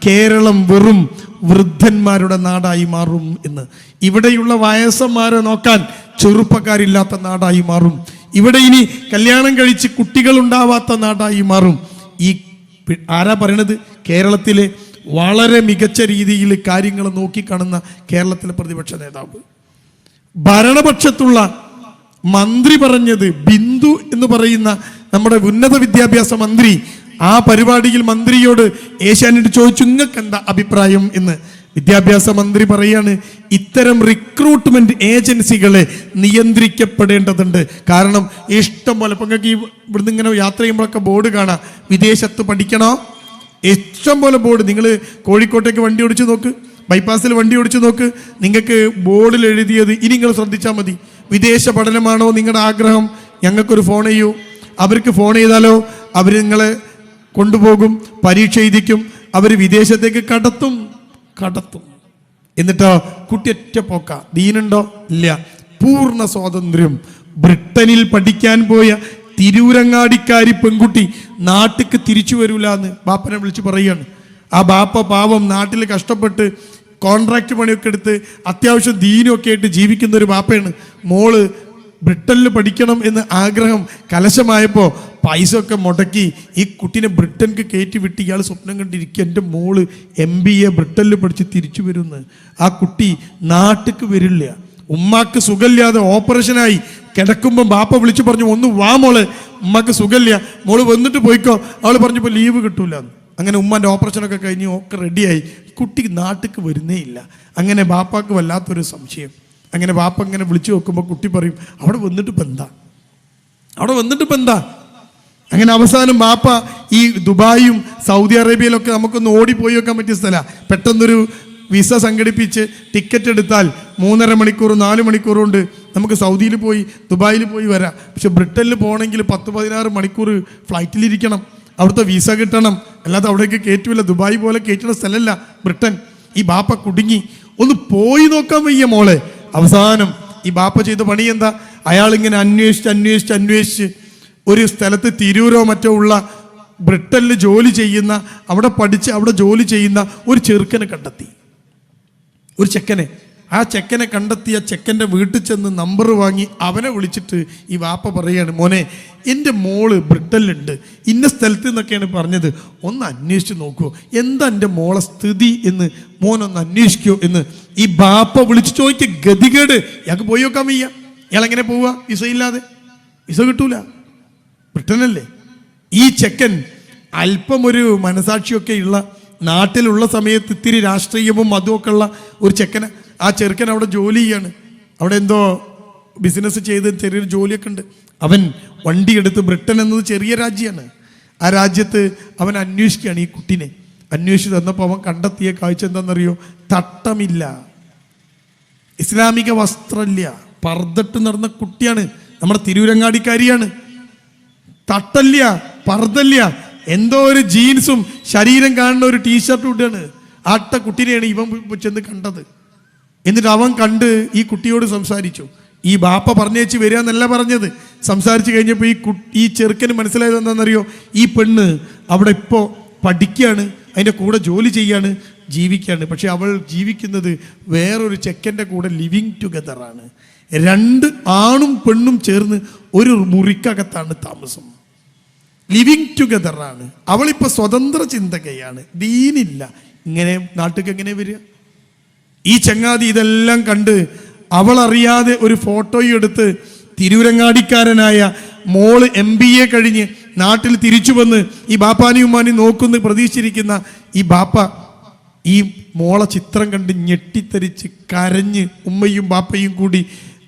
കേരളം വെറും വൃദ്ധന്മാരുടെ നാടായി മാറും എന്ന്. ഇവിടെയുള്ള വയസ്സന്മാരെ നോക്കാൻ ചെറുപ്പക്കാരില്ലാത്ത നാടായി മാറും. ഇവിടെ ഇനി കല്യാണം കഴിച്ച് കുട്ടികൾ ഉണ്ടാവാത്ത നാടായി മാറും. ഈ ആരാ പറയണത്? കേരളത്തിലെ വളരെ മികച്ച രീതിയിൽ കാര്യങ്ങൾ നോക്കിക്കാണുന്ന കേരളത്തിലെ പ്രതിപക്ഷ നേതാവ്. ഭരണപക്ഷത്തുള്ള മന്ത്രി പറഞ്ഞത്, ബിന്ദു എന്ന് പറയുന്ന നമ്മുടെ ഉന്നത വിദ്യാഭ്യാസ മന്ത്രി, ആ പരിപാടിയിൽ മന്ത്രിയോട് ഏഷ്യാനെറ്റ് ചോദിച്ചു, നിങ്ങൾക്ക് എന്താ അഭിപ്രായം എന്ന്. വിദ്യാഭ്യാസ മന്ത്രി പറയാണ്, ഇത്തരം റിക്രൂട്ട്മെന്റ് ഏജൻസികളെ നിയന്ത്രിക്കപ്പെടേണ്ടതുണ്ട്. കാരണം ഇഷ്ടം പോലെ, ഇപ്പം നിങ്ങൾക്ക് ഇവിടുന്ന് ഇങ്ങനെ യാത്ര ചെയ്യുമ്പോഴൊക്കെ ബോർഡ് കാണാം, വിദേശത്ത് പഠിക്കണോ, ഇഷ്ടം പോലെ ബോർഡ്. നിങ്ങൾ കോഴിക്കോട്ടേക്ക് വണ്ടി ഓടിച്ചു നോക്ക്, ബൈപ്പാസിൽ വണ്ടി ഓടിച്ചു നോക്ക്, നിങ്ങൾക്ക് ബോർഡിൽ എഴുതിയത്, ഇനി നിങ്ങൾ ശ്രദ്ധിച്ചാൽ മതി, വിദേശ പഠനമാണോ നിങ്ങളുടെ ആഗ്രഹം, ഞങ്ങൾക്കൊരു ഫോൺ ചെയ്യൂ. അവർക്ക് ഫോൺ ചെയ്താലോ അവർ നിങ്ങളെ കൊണ്ടുപോകും, പരീക്ഷ എഴുതിക്കും, അവർ വിദേശത്തേക്ക് കടത്തും. എന്നിട്ടോ കുട്ടി ഒറ്റ പോക്ക. ദീനുണ്ടോ? ഇല്ല. പൂർണ്ണ സ്വാതന്ത്ര്യം. ബ്രിട്ടനിൽ പഠിക്കാൻ പോയ തിരൂരങ്ങാടിക്കാരി പെൺകുട്ടി നാട്ടിക്ക് തിരിച്ചു വരൂല എന്ന് ബാപ്പനെ വിളിച്ച് പറയാണ്. ആ ബാപ്പ പാവം നാട്ടിൽ കഷ്ടപ്പെട്ട് കോൺട്രാക്ട് പണിയൊക്കെ എടുത്ത് അത്യാവശ്യം ദീനൊക്കെ ആയിട്ട് ജീവിക്കുന്ന ഒരു ബാപ്പയാണ്. മോള് ബ്രിട്ടനിൽ പഠിക്കണം എന്ന് ആഗ്രഹം കലശമായപ്പോൾ പൈസ ഒക്കെ മുടക്കി ഈ കുട്ടീനെ ബ്രിട്ടനിക്ക് കയറ്റി വിട്ട് ഇയാൾ സ്വപ്നം കണ്ടിരിക്കുക, എൻ്റെ മോള് MBA ബ്രിട്ടനിൽ പഠിച്ച് തിരിച്ചു വരുമെന്ന്. ആ കുട്ടി നാട്ടിക്ക് വരില്ല. ഉമ്മാക്ക് സുഖമില്ലാതെ ഓപ്പറേഷനായി കിടക്കുമ്പോൾ ബാപ്പ വിളിച്ചു പറഞ്ഞു, ഒന്ന് വാ മോളെ, ഉമ്മാക്ക് സുഖമില്ല, മോള് വന്നിട്ട് പോയിക്കോ. അവൾ പറഞ്ഞപ്പോൾ ലീവ് കിട്ടൂല. അങ്ങനെ ഉമ്മാൻ്റെ ഓപ്പറേഷനൊക്കെ കഴിഞ്ഞ് ഒക്കെ റെഡിയായി. കുട്ടി നാട്ടിക്ക് വരുന്നേ ഇല്ല. അങ്ങനെ ബാപ്പാക്ക് വല്ലാത്തൊരു സംശയം. അങ്ങനെ ബാപ്പ ഇങ്ങനെ വിളിച്ചു നോക്കുമ്പോൾ കുട്ടി പറയും, അവിടെ വന്നിട്ട് ഇപ്പം എന്താ. അങ്ങനെ അവസാനം ബാപ്പ ഈ ദുബായും സൗദി അറേബ്യയിലൊക്കെ നമുക്കൊന്ന് ഓടിപ്പോയി വെക്കാൻ പറ്റിയ സ്ഥലമാണ്. പെട്ടെന്നൊരു വിസ സംഘടിപ്പിച്ച് ടിക്കറ്റ് എടുത്താൽ 3.5 മണിക്കൂർ 4 മണിക്കൂർ കൊണ്ട് നമുക്ക് സൗദിയിൽ പോയി ദുബായിൽ പോയി വരാം. പക്ഷെ ബ്രിട്ടനിൽ പോകണമെങ്കിൽ 10-16 മണിക്കൂർ ഫ്ലൈറ്റിലിരിക്കണം, അവിടുത്തെ വിസ കിട്ടണം, അല്ലാതെ അവിടേക്ക് കയറ്റില്ല. ദുബായ് പോലെ കയറ്റുന്ന സ്ഥലമല്ല ബ്രിട്ടൻ. ഈ ബാപ്പ കുടുങ്ങി, ഒന്ന് പോയി നോക്കാൻ വയ്യ മോളെ. അവസാനം ഈ ബാപ്പ ചെയ്ത പണി എന്താ? അയാളിങ്ങനെ അന്വേഷിച്ച് ഒരു സ്ഥലത്ത് തിരൂരോ മറ്റോ ഉള്ള ബ്രിട്ടനിൽ ജോലി ചെയ്യുന്ന, അവിടെ പഠിച്ച് അവിടെ ജോലി ചെയ്യുന്ന ഒരു ചെറുക്കനെ കണ്ടെത്തി, ഒരു ചെക്കനെ. ആ ചെക്കനെ കണ്ടെത്തിയ ചെക്കൻ്റെ വീട്ടിൽ ചെന്ന് നമ്പർ വാങ്ങി അവനെ വിളിച്ചിട്ട് ഈ വാപ്പ പറയാണ്, മോനെ എൻ്റെ മോള് ബ്രിട്ടനിലുണ്ട്, ഇന്ന സ്ഥലത്ത് നിന്നൊക്കെയാണ് പറഞ്ഞത്, ഒന്ന് അന്വേഷിച്ച് നോക്കുമോ, എന്താ എൻ്റെ മോളെ സ്ഥിതി എന്ന് മോനൊന്ന് അന്വേഷിക്കുമോ എന്ന് ഈ ബാപ്പ വിളിച്ച് ചോദിക്കുക. ഗതികേട്, ഇയാൾക്ക് പോയി നോക്കാൻ വയ്യ. ഇയാളെങ്ങനെ പോവുക? വിസ ഇല്ലാതെ. വിസ കിട്ടൂല, ബ്രിട്ടനല്ലേ. ഈ ചെക്കൻ അല്പം ഒരു മനസാക്ഷിയൊക്കെ ഉള്ള, നാട്ടിലുള്ള സമയത്ത് ഇത്തിരി രാഷ്ട്രീയവും അതുമൊക്കെ ഉള്ള ഒരു ചെക്കന്. ആ ചെറുക്കൻ അവിടെ ജോലി ചെയ്യാണ്, അവിടെ എന്തോ ബിസിനസ് ചെയ്ത് ചെറിയൊരു ജോലിയൊക്കെ ഉണ്ട്. അവൻ വണ്ടിയെടുത്ത്, ബ്രിട്ടൻ എന്നത് ചെറിയ രാജ്യമാണ്, ആ രാജ്യത്ത് അവൻ അന്വേഷിക്കുകയാണ് ഈ കുട്ടീനെ. അന്വേഷിച്ച് തന്നപ്പോൾ അവൻ കണ്ടെത്തിയ കാഴ്ച എന്താണെന്നറിയോ? തട്ടമില്ല, ഇസ്ലാമിക വസ്ത്രമില്ല, പർദ്ദട്ട് നടന്ന കുട്ടിയാണ്, നമ്മുടെ തിരൂരങ്ങാടിക്കാരിയാണ്. തട്ടല്ല, പർദ്ദല്ല, എന്തോ ഒരു ജീൻസും ശരീരം കാണുന്ന ഒരു ടീഷർട്ടും ഇട്ടാണ്. ആട്ട കുട്ടിനെയാണ് ഇവൻ ചെന്ന് കണ്ടത്. എന്നിട്ട് അവൻ കണ്ട് ഈ കുട്ടിയോട് സംസാരിച്ചു. ഈ ബാപ്പ പറഞ്ഞേച്ച് വരിക എന്നല്ല പറഞ്ഞത്. സംസാരിച്ച് കഴിഞ്ഞപ്പോൾ ഈ ചെറുക്കന് മനസ്സിലായത് എന്താണെന്നറിയോ? ഈ പെണ്ണ് അവിടെ ഇപ്പോൾ പഠിക്കുകയാണ്, അതിൻ്റെ കൂടെ ജോലി ചെയ്യാണ്, ജീവിക്കുകയാണ്. പക്ഷെ അവൾ ജീവിക്കുന്നത് വേറൊരു ചെക്കൻ്റെ കൂടെ ലിവിങ് ടുഗദറാണ്. 2 ആണും പെണ്ണും ചേർന്ന് ഒരു മുറിക്കകത്താണ് താമസം. ലിവിങ് ടുഗദറാണ്. അവളിപ്പോൾ സ്വതന്ത്ര ചിന്തകയാണ്, ദീനില്ല. ഇങ്ങനെ നാട്ടിലേക്ക് എങ്ങനെ വരിക? ഈ ചങ്ങാതി ഇതെല്ലാം കണ്ട് അവളറിയാതെ ഒരു ഫോട്ടോയും എടുത്ത് തിരൂരങ്ങാടിക്കാരനായ മോള് MBA കഴിഞ്ഞ് നാട്ടിൽ തിരിച്ചു വന്ന് ഈ ബാപ്പാനെയും ഉമ്മാനെയും നോക്കുന്ന പ്രതീക്ഷിച്ചിരിക്കുന്ന ഈ ബാപ്പ ഈ മോളെ ചിത്രം കണ്ട് ഞെട്ടിത്തരിച്ച് കരഞ്ഞ് ഉമ്മയും ബാപ്പയും കൂടി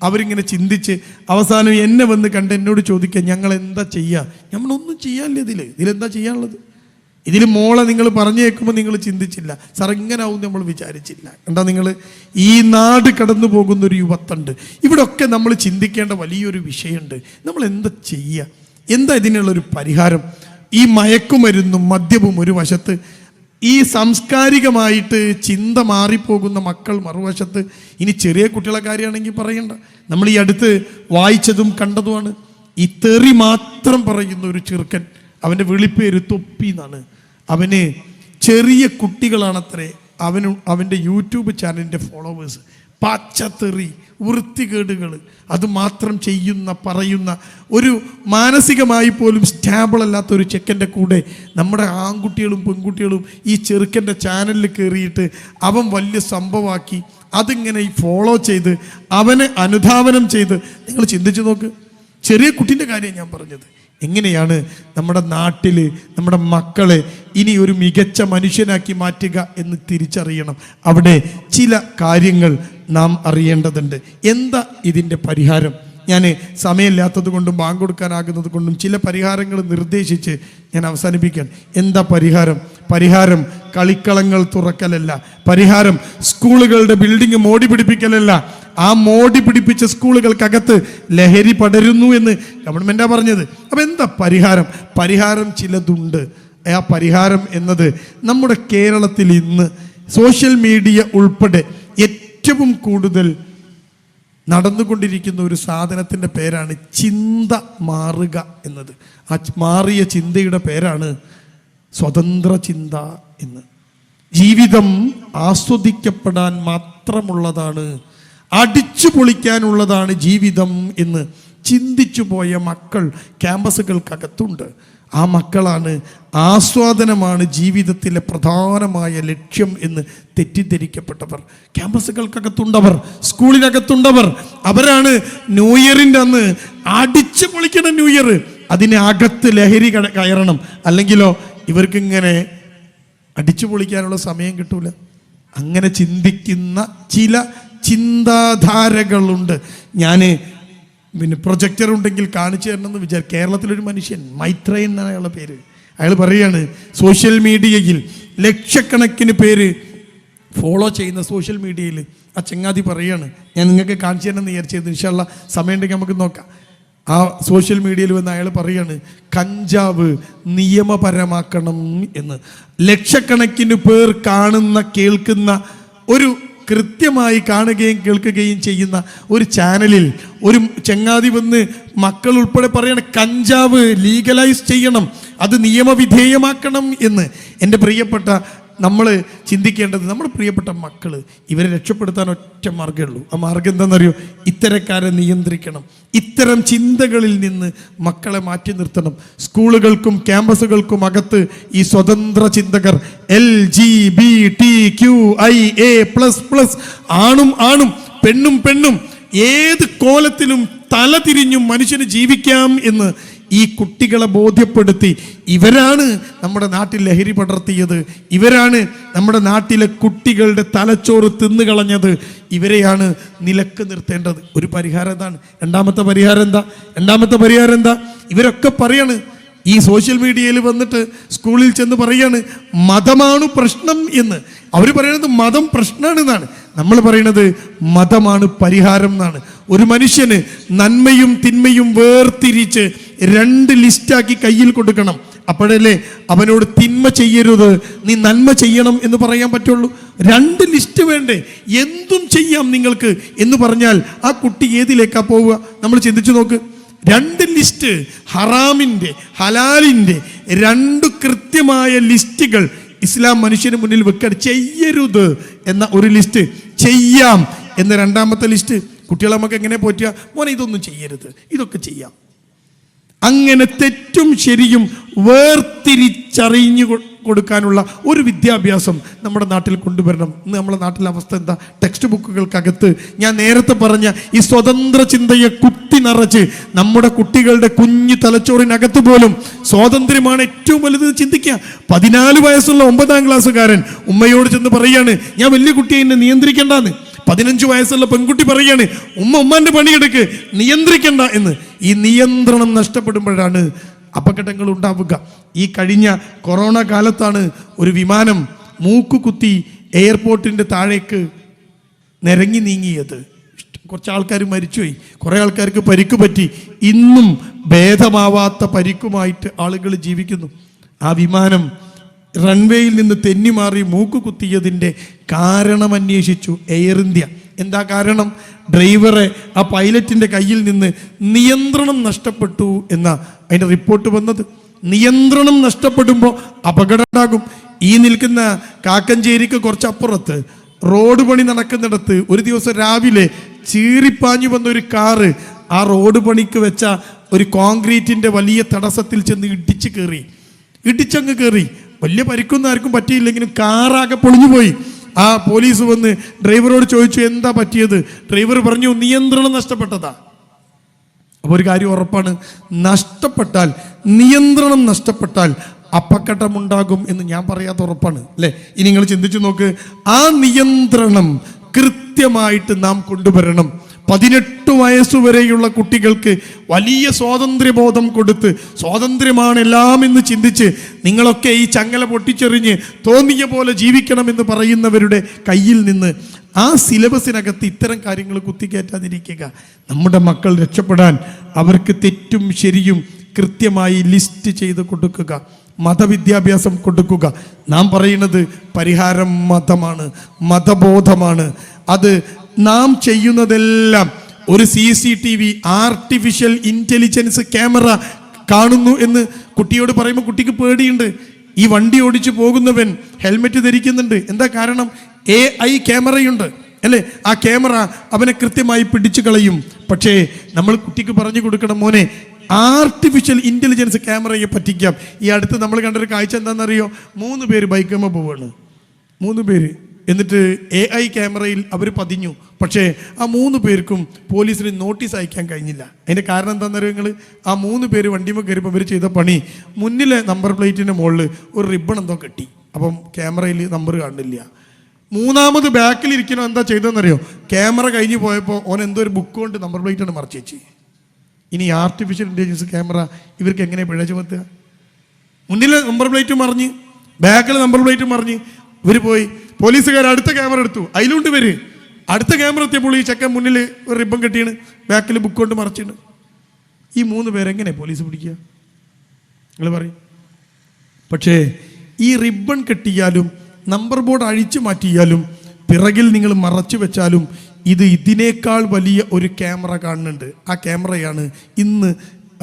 അവരിങ്ങനെ ചിന്തിച്ച് അവസാനം എന്നെ വന്ന് കണ്ട് എന്നോട് ചോദിക്കുക, ഞങ്ങൾ എന്താ ചെയ്യുക? നമ്മളൊന്നും ചെയ്യാനില്ല. ഇതിലെന്താ ചെയ്യാനുള്ളത്? ഇതിൽ മോളെ നിങ്ങൾ പറഞ്ഞു കേൾക്കുമ്പോൾ നിങ്ങൾ ചിന്തിച്ചില്ല, സാർ ഇങ്ങനെ ആവും നമ്മൾ വിചാരിച്ചില്ല. എന്താ നിങ്ങൾ ഈ നാട് കടന്നു പോകുന്ന ഒരു യുവത്തുണ്ട്. ഇവിടെ ഒക്കെ നമ്മൾ ചിന്തിക്കേണ്ട വലിയൊരു വിഷയമുണ്ട്. നമ്മൾ എന്താ ചെയ്യുക? എന്താ ഇതിനുള്ളൊരു പരിഹാരം? ഈ മയക്കുമരുന്നും മദ്യവും ഒരു വശത്ത്, ഈ സാംസ്കാരികമായിട്ട് ചിന്ത മാറിപ്പോകുന്ന മക്കൾ മറുവശത്ത്. ഇനി ചെറിയ കുട്ടികളെ കാര്യമാണെങ്കിൽ പറയണ്ട. നമ്മൾ ഈ അടുത്ത് വായിച്ചതും കണ്ടതുമാണ്. ഈ തെറി മാത്രം പറയുന്ന ഒരു ചെറുക്കൻ, അവൻ്റെ വിളിപ്പേര് തൊപ്പി എന്നാണ്. അവന് ചെറിയ കുട്ടികളാണത്രേ അവൻ്റെ യൂട്യൂബ് ചാനലിൻ്റെ ഫോളോവേഴ്സ്. പച്ചത്തെറി, വൃത്തികേടുകൾ അത് മാത്രം ചെയ്യുന്ന പറയുന്ന ഒരു മാനസികമായി പോലും സ്റ്റാബിൾ അല്ലാത്ത ഒരു ചെക്കൻ്റെ കൂടെ നമ്മുടെ ആൺകുട്ടികളും പെൺകുട്ടികളും ഈ ചെറുക്കൻ്റെ ചാനലിൽ കയറിയിട്ട് അവൻ വലിയ സംഭവമാക്കി അതിങ്ങനെ ഫോളോ ചെയ്ത് അവനെ അനുധാവനം ചെയ്ത്. നിങ്ങൾ ചിന്തിച്ചു നോക്ക്. ചെറിയ കുട്ടീൻ്റെ കാര്യം ഞാൻ പറഞ്ഞത്. എങ്ങനെയാണ് നമ്മുടെ നാട്ടിൽ നമ്മുടെ മക്കളെ ഇനി ഒരു മികച്ച മനുഷ്യനാക്കി മാറ്റുക എന്ന് തിരിച്ചറിയണം. അവിടെ ചില കാര്യങ്ങൾ നാം അറിയേണ്ടതുണ്ട്. എന്താ ഇതിൻ്റെ പരിഹാരം? ഞാൻ സമയമില്ലാത്തത് കൊണ്ടും ബാങ്ക് കൊടുക്കാനാകുന്നത് കൊണ്ടും ചില പരിഹാരങ്ങൾ നിർദ്ദേശിച്ച് ഞാൻ അവസാനിപ്പിക്കാൻ. എന്താ പരിഹാരം? പരിഹാരം കളിക്കളങ്ങൾ തുറക്കലല്ല. പരിഹാരം സ്കൂളുകളുടെ ബിൽഡിംഗ് മോടി പിടിപ്പിക്കലല്ല. ആ മോടി പിടിപ്പിച്ച സ്കൂളുകൾക്കകത്ത് ലഹരി പടരുന്നു എന്ന് ഗവൺമെൻറ്റാ പറഞ്ഞത്. അപ്പം എന്താ പരിഹാരം? പരിഹാരം ചിലതുണ്ട്. ആ പരിഹാരം എന്നത് നമ്മുടെ കേരളത്തിൽ ഇന്ന് സോഷ്യൽ മീഡിയ ഉൾപ്പെടെ ഏറ്റവും കൂടുതൽ നടന്നുകൊണ്ടിരിക്കുന്ന ഒരു സാധനത്തിൻ്റെ പേരാണ് ചിന്ത മാറുക എന്നത്. ആ മാറിയ ചിന്തയുടെ പേരാണ് സ്വതന്ത്ര ചിന്ത എന്ന്. ജീവിതം ആസ്വദിക്കപ്പെടാൻ മാത്രമുള്ളതാണ്, അടിച്ചു പൊളിക്കാനുള്ളതാണ് ജീവിതം എന്ന് ചിന്തിച്ചു പോയ മക്കൾ ക്യാമ്പസുകൾക്കകത്തുണ്ട്. ആ മക്കളാണ് ആസ്വാദനമാണ് ജീവിതത്തിലെ പ്രധാനമായ ലക്ഷ്യം എന്ന് തെറ്റിദ്ധരിക്കപ്പെട്ടവർ ക്യാമ്പസുകൾക്കകത്തുണ്ടവർ, സ്കൂളിനകത്തുണ്ടവർ. അവരാണ് ന്യൂ ഇയറിൻ്റെ അന്ന് അടിച്ചു പൊളിക്കണം. ന്യൂ ഇയർ അതിന് അകത്ത് ലഹരി കയറണം, അല്ലെങ്കിലോ ഇവർക്കിങ്ങനെ അടിച്ചു പൊളിക്കാനുള്ള സമയം കിട്ടൂല. അങ്ങനെ ചിന്തിക്കുന്ന ചില ചിന്താധാരകളുണ്ട്. ഞാൻ പ്രൊജക്ടർ ഉണ്ടെങ്കിൽ കാണിച്ചു തരണമെന്ന് വിചാരിച്ചു. കേരളത്തിലൊരു മനുഷ്യൻ, മൈത്രേയൻ എന്നാണ് അയാളുടെ പേര്. അയാൾ പറയാണ്, സോഷ്യൽ മീഡിയയിൽ ലക്ഷക്കണക്കിന് പേര് ഫോളോ ചെയ്യുന്ന സോഷ്യൽ മീഡിയയിൽ ആ ചങ്ങാതി പറയാണ്, ഞാൻ നിങ്ങൾക്ക് കാണിച്ചു തരണമെന്ന് വിചാരിച്ചത്. ഇൻഷാ അല്ലാഹ് സമയം ഉണ്ടെങ്കിൽ നമുക്ക് നോക്കാം. ആ സോഷ്യൽ മീഡിയയിൽ വന്ന് അയാൾ പറയാണ്, കഞ്ചാവ് നിയമപരമാക്കണം എന്ന്. ലക്ഷക്കണക്കിന് പേർ കാണുന്ന കേൾക്കുന്ന ഒരു കൃത്യമായി കാണുകയും കേൾക്കുകയും ചെയ്യുന്ന ഒരു ചാനലിൽ ഒരു ചങ്ങാതി വന്ന് മക്കൾ ഉൾപ്പെടെ പറയണം, കഞ്ചാവ് ലീഗലൈസ് ചെയ്യണം, അത് നിയമവിധേയമാക്കണം എന്ന്. എൻ്റെ പ്രിയപ്പെട്ട നമ്മൾ ചിന്തിക്കേണ്ടത്, നമ്മുടെ പ്രിയപ്പെട്ട മക്കൾ ഇവരെ രക്ഷപ്പെടുത്താൻ ഒറ്റ മാർഗ്ഗമേ ഉള്ളൂ. ആ മാർഗ്ഗം എന്താണെന്നറിയോ? ഇത്തരക്കാരെ നിയന്ത്രിക്കണം. ഇത്തരം ചിന്തകളിൽ നിന്ന് മക്കളെ മാറ്റി നിർത്തണം. സ്കൂളുകൾക്കും ക്യാമ്പസുകൾക്കും അകത്ത് ഈ സ്വതന്ത്ര ചിന്തകർ LGBTQIA++ ആണും ആണും പെണ്ണും പെണ്ണും ഏത് കോലത്തിലും തല തിരിഞ്ഞും മനുഷ്യന് ജീവിക്കാം എന്ന് ഈ കുട്ടികളെ ബോധ്യപ്പെടുത്തി. ഇവരാണ് നമ്മുടെ നാട്ടിൽ ലഹരി പടർത്തിയത്, ഇവരാണ് നമ്മുടെ നാട്ടിലെ കുട്ടികളുടെ തലച്ചോറ് തിന്നുകളഞ്ഞത്. ഇവരെയാണ് നിലക്ക് നിർത്തേണ്ടത്. ഒരു പരിഹാരം എന്താണ്? രണ്ടാമത്തെ പരിഹാരം എന്താ? ഇവരൊക്കെ പറയാണ്, ഈ സോഷ്യൽ മീഡിയയിൽ വന്നിട്ട് സ്കൂളിൽ ചെന്ന് പറയാണ് മതമാണ് പ്രശ്നം എന്ന്. അവർ പറയുന്നത് മതം പ്രശ്നമാണ് എന്നാണ്. നമ്മൾ പറയുന്നത് മതമാണ് പരിഹാരം എന്നാണ്. ഒരു മനുഷ്യന് നന്മയും തിന്മയും വേർതിരിച്ച് 2 ലിസ്റ്റാക്കി കയ്യിൽ കൊടുക്കണം. അപ്പോഴല്ലേ അവനോട് തിന്മ ചെയ്യരുത്, നീ നന്മ ചെയ്യണം എന്ന് പറയാൻ പറ്റുള്ളൂ. 2 ലിസ്റ്റ് വേണ്ടേ? എന്തും ചെയ്യാം നിങ്ങൾക്ക് എന്ന് പറഞ്ഞാൽ ആ കുട്ടി ഏതിലേക്കാ പോവുക? നമ്മൾ ചിന്തിച്ചു നോക്ക്. 2 ലിസ്റ്റ്, ഹറാമിൻ്റെ ഹലാലിൻ്റെ 2 കൃത്യമായ ലിസ്റ്റുകൾ ഇസ്ലാം മനുഷ്യന് മുന്നിൽ വെക്കാൻ. ചെയ്യരുത് എന്ന ഒരു ലിസ്റ്റ്, ചെയ്യാം എന്ന 2ാമത്തെ ലിസ്റ്റ്. കുട്ടികളെ നമുക്ക് എങ്ങനെ പോറ്റുക? മോനെ ഇതൊന്നും ചെയ്യരുത്, ഇതൊക്കെ ചെയ്യാം. അങ്ങനെ തെറ്റും ശരിയും വേർതിരിച്ചറിഞ്ഞു കൊടുക്കാനുള്ള ഒരു വിദ്യാഭ്യാസം നമ്മുടെ നാട്ടിൽ കൊണ്ടുവരണം. ഇന്ന് നമ്മുടെ നാട്ടിലെ അവസ്ഥ എന്താ? ടെക്സ്റ്റ് ബുക്കുകൾക്കകത്ത് ഞാൻ നേരത്തെ പറഞ്ഞ ഈ സ്വതന്ത്ര ചിന്തയെ കുത്തി നിറച്ച് നമ്മുടെ കുട്ടികളുടെ കുഞ്ഞു തലച്ചോറിനകത്ത് പോലും സ്വാതന്ത്ര്യമാണ് ഏറ്റവും വലുത് ചിന്തിക്കുക. 14 വയസ്സുള്ള 9ാം ക്ലാസ്സുകാരൻ ഉമ്മയോട് ചെന്ന് പറയാണ്, ഞാൻ വലിയ കുട്ടിയെ എന്നെ നിയന്ത്രിക്കേണ്ടെന്ന്. 15 വയസ്സുള്ള പെൺകുട്ടി പറയാണ്, ഉമ്മാന്റെ പണിയെടുക്ക്, നിയന്ത്രിക്കണ്ട എന്ന്. ഈ നിയന്ത്രണം നഷ്ടപ്പെടുമ്പോഴാണ് അപകടങ്ങൾ ഉണ്ടാവുക. ഈ കഴിഞ്ഞ കൊറോണ കാലത്താണ് ഒരു വിമാനം മൂക്കുകുത്തി എയർപോർട്ടിൻ്റെ താഴേക്ക് നിരങ്ങി നീങ്ങിയത്. കുറച്ച് ആൾക്കാർ മരിച്ചുപോയി, കുറേ ആൾക്കാർക്ക് പരിക്ക് പറ്റി. ഇന്നും ഭേദമാവാത്ത പരിക്കുമായിട്ട് ആളുകൾ ജീവിക്കുന്നു. ആ വിമാനം റൺവേയിൽ നിന്ന് തെന്നിമാറി മൂക്ക് കുത്തിയതിൻ്റെ കാരണം അന്വേഷിച്ചു എയർ ഇന്ത്യ. എന്താ കാരണം? ഡ്രൈവറെ, ആ പൈലറ്റിൻ്റെ കയ്യിൽ നിന്ന് നിയന്ത്രണം നഷ്ടപ്പെട്ടു എന്ന അതിൻ്റെ റിപ്പോർട്ട് വന്നത്. നിയന്ത്രണം നഷ്ടപ്പെടുമ്പോൾ അപകടം ഉണ്ടാകും. ഈ നിൽക്കുന്ന കാക്കഞ്ചേരിക്ക് കുറച്ചപ്പുറത്ത് റോഡ് പണി നടക്കുന്നിടത്ത് ഒരു ദിവസം രാവിലെ ചീറിപ്പാഞ്ഞു വന്ന ഒരു കാറ് ആ റോഡ് പണിക്ക് വെച്ച ഒരു കോൺക്രീറ്റിൻ്റെ വലിയ തടസ്സത്തിൽ ചെന്ന് ഇടിച്ചങ്ങ് കയറി. വലിയ പരിക്കൊന്നും ആർക്കും പറ്റിയില്ലെങ്കിലും കാറാകെ പൊളിഞ്ഞുപോയി. ആ പോലീസ് വന്ന് ഡ്രൈവറോട് ചോദിച്ചു, എന്താ പറ്റിയത്? ഡ്രൈവർ പറഞ്ഞു, നിയന്ത്രണം നഷ്ടപ്പെട്ടതാ. അപ്പോൾ ഒരു കാര്യം ഉറപ്പാണ്, നിയന്ത്രണം നഷ്ടപ്പെട്ടാൽ അപകടമുണ്ടാകും എന്ന് ഞാൻ പറയാത്ത ഉറപ്പാണ്, അല്ലേ? ഇനി നിങ്ങൾ ചിന്തിച്ചു നോക്ക്. ആ നിയന്ത്രണം കൃത്യമായിട്ട് നാം കൊണ്ടുവരണം. 18 വയസ്സുവരെയുള്ള കുട്ടികൾക്ക് വലിയ സ്വാതന്ത്ര്യബോധം കൊടുത്ത്, സ്വാതന്ത്ര്യമാണ് എല്ലാം എന്ന് ചിന്തിച്ച് നിങ്ങളൊക്കെ ഈ ചങ്ങല പൊട്ടിച്ചെറിഞ്ഞ് തോന്നിയ പോലെ ജീവിക്കണമെന്ന് പറയുന്നവരുടെ കയ്യിൽ നിന്ന് ആ സിലബസിനകത്ത് ഇത്തരം കാര്യങ്ങൾ കുത്തിക്കയറ്റാതിരിക്കുക. നമ്മുടെ മക്കൾ രക്ഷപ്പെടാൻ അവർക്ക് തെറ്റും ശരിയും കൃത്യമായി ലിസ്റ്റ് ചെയ്ത് കൊടുക്കുക, മതവിദ്യാഭ്യാസം കൊടുക്കുക. നാം പറയുന്നത് പരിഹാരം മതമാണ്, മതബോധമാണ്. അത് നാം ചെയ്യുന്നതെല്ലാം ഒരു CCTV ആർട്ടിഫിഷ്യൽ ഇൻ്റലിജൻസ് ക്യാമറ കാണുന്നു എന്ന് കുട്ടിയോട് പറയുമ്പോൾ കുട്ടിക്ക് പേടിയുണ്ട്. ഈ വണ്ടി ഓടിച്ചു പോകുന്നവൻ ഹെൽമെറ്റ് ധരിക്കുന്നുണ്ട്. എന്താ കാരണം? AI ക്യാമറയുണ്ട്, അല്ലേ? ആ ക്യാമറ അവനെ കൃത്യമായി പിടിച്ചു കളയും. പക്ഷേ നമ്മൾ കുട്ടിക്ക് പറഞ്ഞു കൊടുക്കണം, മോനെ ആർട്ടിഫിഷ്യൽ ഇൻ്റലിജൻസ് ക്യാമറയെ പറ്റിക്കാം. ഈ അടുത്ത് നമ്മൾ കണ്ടൊരു കാഴ്ച എന്താണെന്നറിയോ? 3 പേര് ബൈക്കുമ്മ പോവാണ്, 3 പേര്. എന്നിട്ട് AI ക്യാമറയിൽ അവർ പതിഞ്ഞു. പക്ഷേ ആ 3 പേർക്കും പോലീസിന് നോട്ടീസ് അയക്കാൻ കഴിഞ്ഞില്ല. അതിൻ്റെ കാരണം എന്താണെന്നറിയോ നിങ്ങൾ? ആ 3 പേര് വണ്ടിമ കയറിയപ്പോൾ ഇവർ ചെയ്ത പണി, മുന്നിലെ നമ്പർ പ്ലേറ്റിൻ്റെ മുകളിൽ ഒരു റിബൺ എന്തോ കെട്ടി. അപ്പം ക്യാമറയിൽ നമ്പർ കാണില്ല. 3ാമത് ബാക്കിലിരിക്കണോ എന്താ ചെയ്തതെന്നറിയോ? ക്യാമറ കഴിഞ്ഞ് പോയപ്പോൾ ഓൻ എന്തോ ഒരു ബുക്ക് കൊണ്ട് നമ്പർ പ്ലേറ്റാണ് മറച്ചു വെച്ച്. ഇനി ആർട്ടിഫിഷ്യൽ ഇൻ്റലിജൻസ് ക്യാമറ ഇവർക്ക് എങ്ങനെ പിഴ ചുമത്തുക? മുന്നിലെ നമ്പർ പ്ലേറ്റ് മറിഞ്ഞ്, ബാക്കിലെ നമ്പർ പ്ലേറ്റ് മറിഞ്ഞ് ഇവർ പോയി. പോലീസുകാർ അടുത്ത ക്യാമറ എടുത്തു, അതിലുണ്ട് ഇവര്. അടുത്ത ക്യാമറ എത്തിയപ്പോൾ ഈ ചെക്കൻ മുന്നിൽ ഒരു റിബൺ കെട്ടിയാണ്, ബാക്കിൽ ബുക്ക് കൊണ്ട് മറച്ചിട്ട്. ഈ 3 പേരെങ്ങനെ പോലീസ് പിടിക്കുക? നിങ്ങൾ പറയും. പക്ഷേ ഈ റിബൺ കെട്ടിയാലും നമ്പർ ബോർഡ് അഴിച്ചു മാറ്റിയാലും പിറകിൽ നിങ്ങൾ മറച്ചു വെച്ചാലും ഇതിനേക്കാൾ വലിയ ഒരു ക്യാമറ കാണുന്നുണ്ട്. ആ ക്യാമറയാണ് ഇന്ന്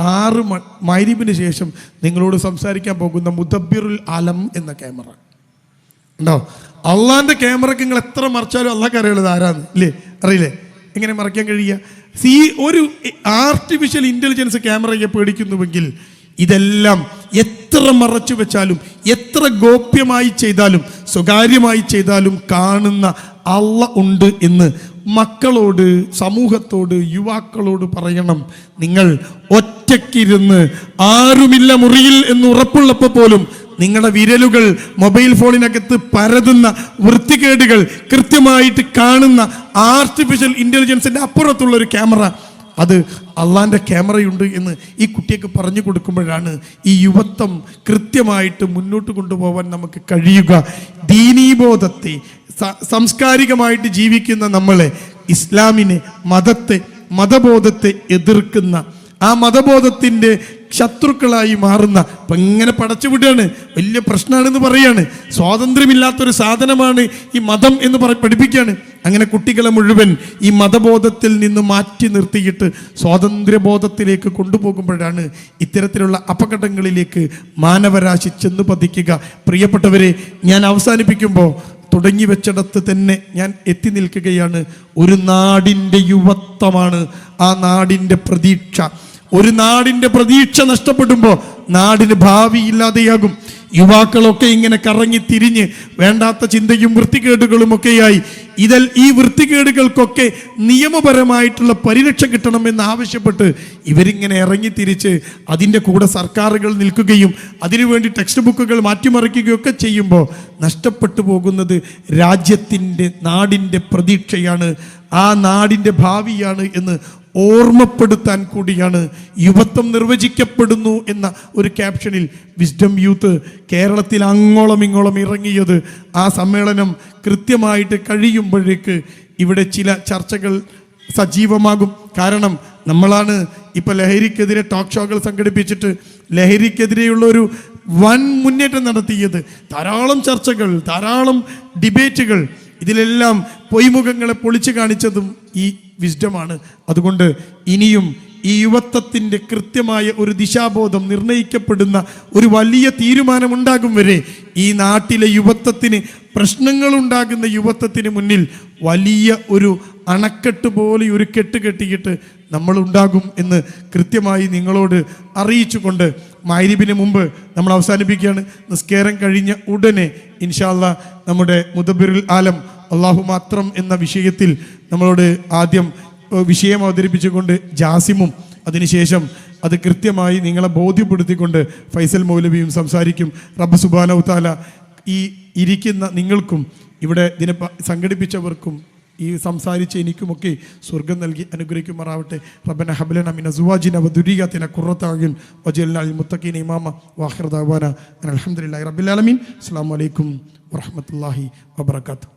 6 മഗ്‌രിബിന് ശേഷം നിങ്ങളോട് സംസാരിക്കാൻ പോകുന്ന മുദബ്ബിറുൽ ആലം എന്ന ക്യാമറ ഉണ്ടോ? അള്ളാന്റെ ക്യാമറക്ക് നിങ്ങൾ എത്ര മറച്ചാലും അള്ളാഹ്ക്ക് അറിയുള്ളത് ആരാന്ന്, ഇല്ലേ? അറിയില്ലേ? എങ്ങനെ മറയ്ക്കാൻ കഴിയുക? ഒരു ആർട്ടിഫിഷ്യൽ ഇൻ്റലിജൻസ് ക്യാമറയെ പേടിക്കുന്നുവെങ്കിൽ ഇതെല്ലാം എത്ര മറച്ചു വെച്ചാലും, എത്ര ഗോപ്യമായി ചെയ്താലും, സ്വകാര്യമായി ചെയ്താലും കാണുന്ന അള്ളാഹ് ഉണ്ട് എന്ന് മക്കളോട്, സമൂഹത്തോട്, യുവാക്കളോട് പറയണം. നിങ്ങൾ ഒറ്റയ്ക്കിരുന്ന് ആരുമില്ല മുറിയിൽ എന്ന് ഉറപ്പുള്ളപ്പോൾ പോലും നിങ്ങളുടെ വിരലുകൾ മൊബൈൽ ഫോണിനകത്ത് പരതുന്ന വൃത്തികേടുകൾ കൃത്യമായിട്ട് കാണുന്ന ആർട്ടിഫിഷ്യൽ ഇൻ്റലിജൻസിൻ്റെ അപ്പുറത്തുള്ള ഒരു ക്യാമറ, അത് അള്ളാൻ്റെ ക്യാമറയുണ്ട് എന്ന് ഈ കുട്ടിയൊക്കെ പറഞ്ഞു കൊടുക്കുമ്പോഴാണ് ഈ യുവത്വം കൃത്യമായിട്ട് മുന്നോട്ട് കൊണ്ടുപോകാൻ നമുക്ക് കഴിയുക. ദീനീബോധത്തെ, സാംസ്കാരികമായിട്ട് ജീവിക്കുന്ന നമ്മളെ, ഇസ്ലാമിനെ, മതബോധത്തെ എതിർക്കുന്ന, ആ മതബോധത്തിൻ്റെ ശത്രുക്കളായി മാറുന്ന, ഇപ്പം ഇങ്ങനെ പടച്ചു വിടുകയാണ്, വലിയ പ്രശ്നമാണെന്ന് പറയാണ്. സ്വാതന്ത്ര്യമില്ലാത്തൊരു സാധനമാണ് ഈ മതം എന്ന് പഠിപ്പിക്കുകയാണ്. അങ്ങനെ കുട്ടികളെ മുഴുവൻ ഈ മതബോധത്തിൽ നിന്ന് മാറ്റി നിർത്തിയിട്ട് സ്വാതന്ത്ര്യബോധത്തിലേക്ക് കൊണ്ടുപോകുമ്പോഴാണ് ഇത്തരത്തിലുള്ള അപകടങ്ങളിലേക്ക് മാനവരാശി ചെന്ന് പതിക്കുക. പ്രിയപ്പെട്ടവരെ, ഞാൻ അവസാനിപ്പിക്കുമ്പോൾ തുടങ്ങി വെച്ചിടത്ത് തന്നെ ഞാൻ എത്തി നിൽക്കുകയാണ്. ഒരു നാടിൻ്റെ യുവത്വമാണ് ആ നാടിൻ്റെ പ്രതീക്ഷ. ഒരു നാടിൻ്റെ പ്രതീക്ഷ നഷ്ടപ്പെടുമ്പോൾ നാടിന് ഭാവി ഇല്ലാതെയാകും. യുവാക്കളൊക്കെ ഇങ്ങനെ കറങ്ങി തിരിഞ്ഞ് വേണ്ടാത്ത ചിന്തയും വൃത്തികേടുകളും ഒക്കെയായി ഈ വൃത്തികേടുകൾക്കൊക്കെ നിയമപരമായിട്ടുള്ള പരിരക്ഷ കിട്ടണമെന്ന് ആവശ്യപ്പെട്ട് ഇവരിങ്ങനെ ഇറങ്ങി തിരിച്ച് അതിൻ്റെ കൂടെ സർക്കാരുകൾ നിൽക്കുകയും അതിനുവേണ്ടി ടെക്സ്റ്റ് ബുക്കുകൾ മാറ്റിമറിക്കുകയൊക്കെ ചെയ്യുമ്പോൾ നഷ്ടപ്പെട്ടു പോകുന്നത് രാജ്യത്തിൻ്റെ, നാടിൻ്റെ പ്രതീക്ഷയാണ്, ആ നാടിൻ്റെ ഭാവിയാണ് എന്ന് ഓർമ്മപ്പെടുത്താൻ കൂടിയാണ് യുവത്വം നിർവചിക്കപ്പെടുന്നു എന്ന ഒരു ക്യാപ്ഷനിൽ വിസ്ഡം യൂത്ത് കേരളത്തിൽ അങ്ങോളം ഇങ്ങോളം ഇറങ്ങിയത്. ആ സമ്മേളനം കൃത്യമായിട്ട് കഴിയുമ്പോഴേക്ക് ഇവിടെ ചില ചർച്ചകൾ സജീവമാകും. കാരണം നമ്മളാണ് ഇപ്പോൾ ലഹരിക്കെതിരെ ടോക്ക് ഷോകൾ സംഘടിപ്പിച്ചിട്ട് ലഹരിക്കെതിരെയുള്ള ഒരു വൻ മുന്നേറ്റം നടത്തിയത്. ധാരാളം ചർച്ചകൾ, ധാരാളം ഡിബേറ്റുകൾ, ഇതിലെല്ലാം പൊയ്മുഖങ്ങളെ പൊളിച്ചു കാണിച്ചതും ഈ വിസ്ഡമാണ്. അതുകൊണ്ട് ഇനിയും ഈ യുവത്വത്തിൻ്റെ കൃത്യമായ ഒരു ദിശാബോധം നിർണയിക്കപ്പെടുന്ന ഒരു വലിയ തീരുമാനമുണ്ടാകും വരെ ഈ നാട്ടിലെ യുവത്വത്തിന്, പ്രശ്നങ്ങളുണ്ടാകുന്ന യുവത്വത്തിന് മുന്നിൽ വലിയ ഒരു അണക്കെട്ട് പോലെ ഒരു കെട്ട് കെട്ടിയിട്ട് നമ്മളുണ്ടാകും എന്ന് കൃത്യമായി നിങ്ങളോട് അറിയിച്ചുകൊണ്ട് മഗ്‌രിബിന് മുമ്പ് നമ്മൾ അവസാനിപ്പിക്കുകയാണ്. നിസ്കാരം കഴിഞ്ഞ ഉടനെ ഇൻഷാ അല്ലാഹ് നമ്മുടെ മുദബ്ബിറുൽ ആലം അള്ളാഹു മാത്രം എന്ന വിഷയത്തിൽ നമ്മളോട് ആദ്യം വിഷയം അവതരിപ്പിച്ചുകൊണ്ട് ജാസിമും അതിനുശേഷം അത് കൃത്യമായി നിങ്ങളെ ബോധ്യപ്പെടുത്തിക്കൊണ്ട് ഫൈസൽ മൗലവിയും സംസാരിക്കും. റബ്ബ് സുബ്ഹാനഹു തആല ഈ ഇരിക്കുന്ന നിങ്ങൾക്കും ഇവിടെ ഇതിനെ സംഘടിപ്പിച്ചവർക്കും ഈ സംസാരിച്ച എനിക്കുമൊക്കെ സ്വർഗം നൽകി അനുഗ്രഹിക്കുമാറാവട്ടെ. റബ്ബന ഹബ് ലനാ മിൻ അസ്വാജിനാ വദുരിയാതിനാ ഖുർറത അയുൻ വജഅൽനാ ലിൽ മുത്തഖീന ഇമാമ വആഖിറു ദഅവാനാ അൽഹംദുലില്ലാഹി റബ്ബിൽ ആലമീൻ. അസ്സലാമു അലൈക്കും വറഹ്മത്തുള്ളാഹി വബറകാതുഹു.